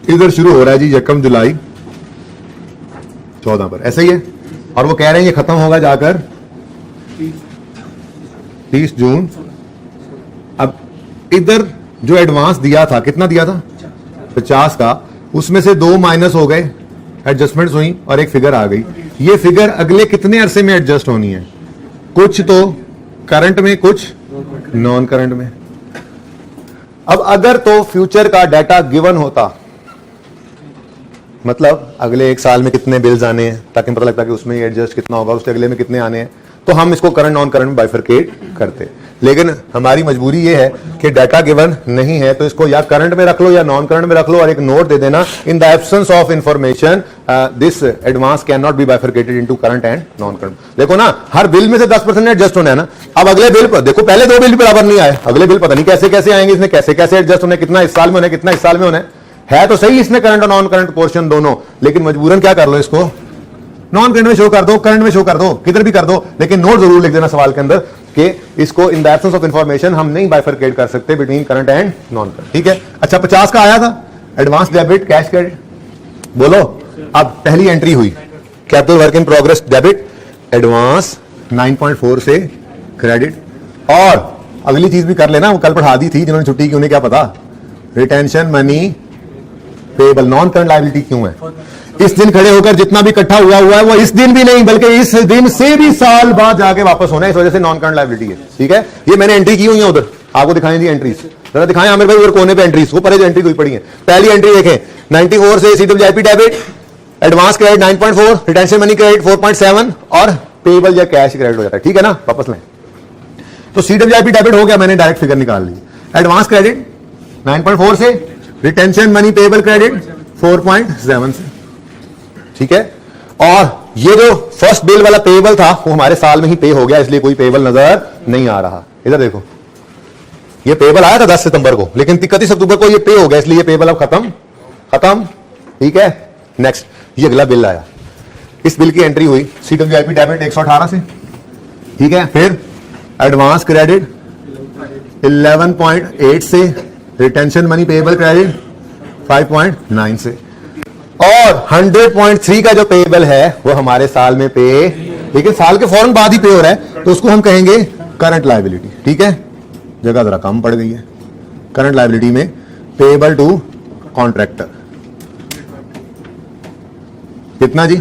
इधर शुरू हो रहा है जी 1 जुलाई 14 पर, ऐसा ही है। और वो कह रहे हैं ये खत्म होगा जाकर 30 जून। अब इधर जो एडवांस दिया था, कितना दिया था? 50 का, उसमें से 2 माइनस हो गए, एडजस्टमेंट्स हुई और एक फिगर आ गई। ये फिगर अगले कितने अरसे में एडजस्ट होनी है? कुछ तो करंट में, कुछ नॉन करंट में। अब अगर तो फ्यूचर का डाटा गिवन होता, मतलब अगले 1 साल में कितने बिल्स आने हैं, ताकि पता लगता कि उसमें एडजस्ट कितना होगा, उसके अगले में कितने आने हैं, तो हम इसको करंट नॉन करंट में बाइफरकेट करते। लेकिन हमारी मजबूरी ये है कि डाटा गिवन नहीं है, तो इसको या करंट में रख लो या नॉन करंट में रख लो, और एक नोट दे देना, in the absence of information this advance can not be bifurcated into current and non current. देखो ना, हर बिल में से 10% एडजस्ट होना है ना। अब अगले बिल पर देखो, पहले 2 बिल बराबर नहीं आए, अगले बिल पता नहीं कैसे कैसे आएंगे, इसने कैसे कैसे एडजस्ट होने, कितना इस साल में होना, कितना इस साल में होना है तो सही इसने करंट और नॉन करंट पोर्शन दोनों, लेकिन मजबूरन क्या कर लो, इसको नॉन करंट में शो कर दो, करंट में शो कर दो, किधर भी कर दो, लेकिन नोट जरूर लिख देना सवाल के अंदर कि इसको in the absence of information हम नहीं बाइफरकेट कर सकते between current and non current. ठीक है, अच्छा 50 का आया था एडवांस डेबिट कैश क्रेडिट, बोलो। अब पहली एंट्री हुई capital work in progress debit, advance 9.4 से क्रेडिट। और अगली चीज भी कर लेना, वो कल पढ़ा दी थी, जिन्होंने छुट्टी की उन्हें क्या पता, retention money payable non current liability क्यों है? इस दिन खड़े होकर जितना भी इकट्ठा हुआ है वो इस दिन भी नहीं, बल्कि इस दिन से भी साल बाद जाके वापस होना है, इस वजह से नॉन करंट लायबिलिटी है। ठीक है, ये मैंने एंट्री की हुई है, उधर आपको दिखाई दी एंट्रीज, जरा दिखाएं आमिर भाई उधर कोने पे एंट्रीज, वो परे जो एंट्री हुई पड़ी है। पहली एंट्री देखें 94 से CWIP debit, advance credit 9.4, retention money credit 4.7 और पेबल या कैश क्रेडिट हो जाता है। ठीक है ना, वापस लें। तो CWIP डेबिट हो गया, मैंने डायरेक्ट फिगर निकाल ली। एडवांस क्रेडिट 9.4 से, रिटेंशन मनी पेबल क्रेडिट 4.7 से, ठीक है। और ये जो फर्स्ट बिल वाला पेबल था वो हमारे साल में ही पे हो गया, इसलिए कोई पेबल नजर नहीं आ रहा। इधर देखो, ये पेबल आया था 10 सितंबर को, लेकिन 31 अक्टूबर को ये पे हो गया, इसलिए ये पेबल अब खत्म, ठीक है। नेक्स्ट, ये अगला बिल आया, इस बिल की एंट्री हुई CWIP डेबिट 118 से, ठीक है। फिर एडवांस क्रेडिट 11.8 से, रिटेंशन मनी पेबल क्रेडिट 5.9 से, और 100.3 का जो पेबल है वो हमारे साल में पे, लेकिन साल के फौरन बाद ही पे हो रहा है, तो उसको हम कहेंगे करंट लायबिलिटी, ठीक है। जगह जरा कम पड़ गई है। करंट लायबिलिटी में पेबल टू कॉन्ट्रैक्टर कितना जी?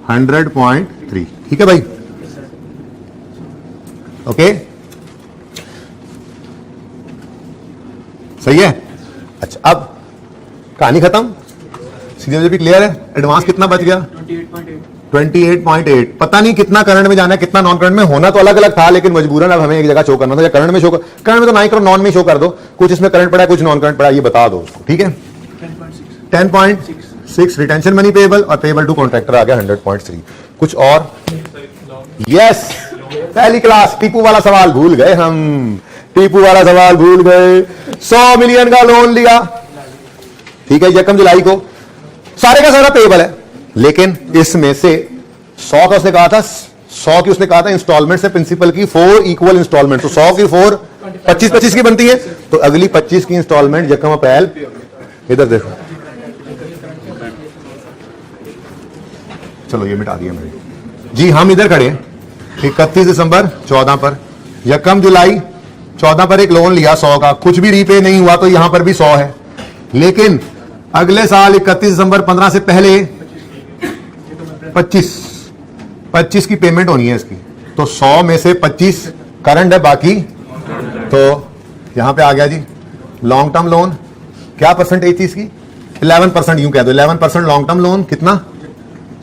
100.3, ठीक है भाई, ओके, सही है। अच्छा, अब कहानी खत्म, CWIP क्लियर है। एडवांस कितना बच गया? 28.8। पता नहीं कितना करंट में जाना है, कितना नॉन करंट में, होना तो अलग अलग था, लेकिन मजबूरन अब हमें एक जगह शो करना था, या करंट में शो कर, करंट में तो ना ही करो, नॉन में शो कर दो, कुछ इसमें करंट पड़ा है, कुछ नॉन करंट पड़ा है, ये बता दो उसको, ठीक है। 10.6 रिटेंशन मनी पेबल, और पेबल टू कॉन्ट्रैक्टर आ गया 100.3। कुछ और? यस, पहली क्लास टीपू वाला सवाल भूल गए हम, टीपू वाला सवाल भूल गए। 100 मिलियन का लोन लिया, ठीक है, 1 जुलाई को, सारे का सारा पेबल है, लेकिन इसमें से 100 का उसने कहा था, 100 की उसने कहा था इंस्टॉलमेंट से प्रिंसिपल की 4 इक्वल इंस्टॉलमेंट, तो 100 की 4 25 की बनती है, तो अगली 25 की इंस्टॉलमेंट 1 अप्रैल, इधर देखो, चलो ये मिटा दिया मैंने जी। हम इधर खड़े 31 दिसंबर 14 पर, 1 जुलाई 14 पर एक लोन लिया 100 का, कुछ भी रीपे नहीं हुआ, तो यहां पर भी 100 है, लेकिन अगले साल 31 दिसंबर 15 से पहले 25 की पेमेंट होनी है इसकी, तो 100 में से 25 करंट है, बाकी तो यहां पे आ गया जी लॉन्ग टर्म लोन। क्या परसेंटेज थी इसकी? 11%, यूं कह दो 11% लॉन्ग टर्म लोन, कितना?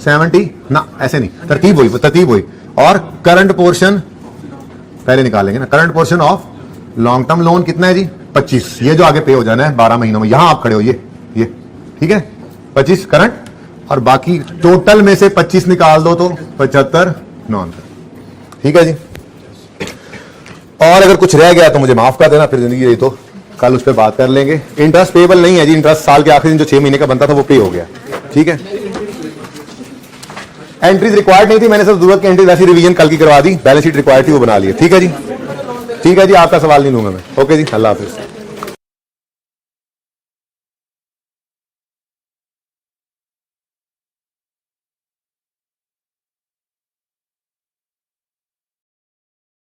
70 ना, ऐसे नहीं, तरतीब हुई। और करंट पोर्शन पहले निकालेंगे ना, current portion of long term loan कितना है जी? 25, ये जो आगे पे हो जाना है 12 महीनों में, यहां आप खड़े हो, ये ठीक है, 25 करंट, और बाकी टोटल में से 25 निकाल दो तो 75 नॉन करंट, ठीक है जी। और अगर कुछ रह गया तो मुझे माफ कर देना, फिर जिंदगी रही तो कल उस पर बात कर लेंगे। इंटरेस्ट पेबल नहीं है जी, इंटरेस्ट साल के आखिरी दिन जो 6 महीने का बनता था वो पे हो गया, ठीक है। एंट्रीज रिक्वायर्ड नहीं थी, मैंने सब जरूरत की एंट्रीज ऐसी रिवीजन कल की करवा दी, बैलेंस शीट रिक्वायर्ड थी वो बना ली, ठीक है जी, ठीक है जी, आपका सवाल नहीं लूंगा मैं, ओके जी, अल्लाह हाफिज।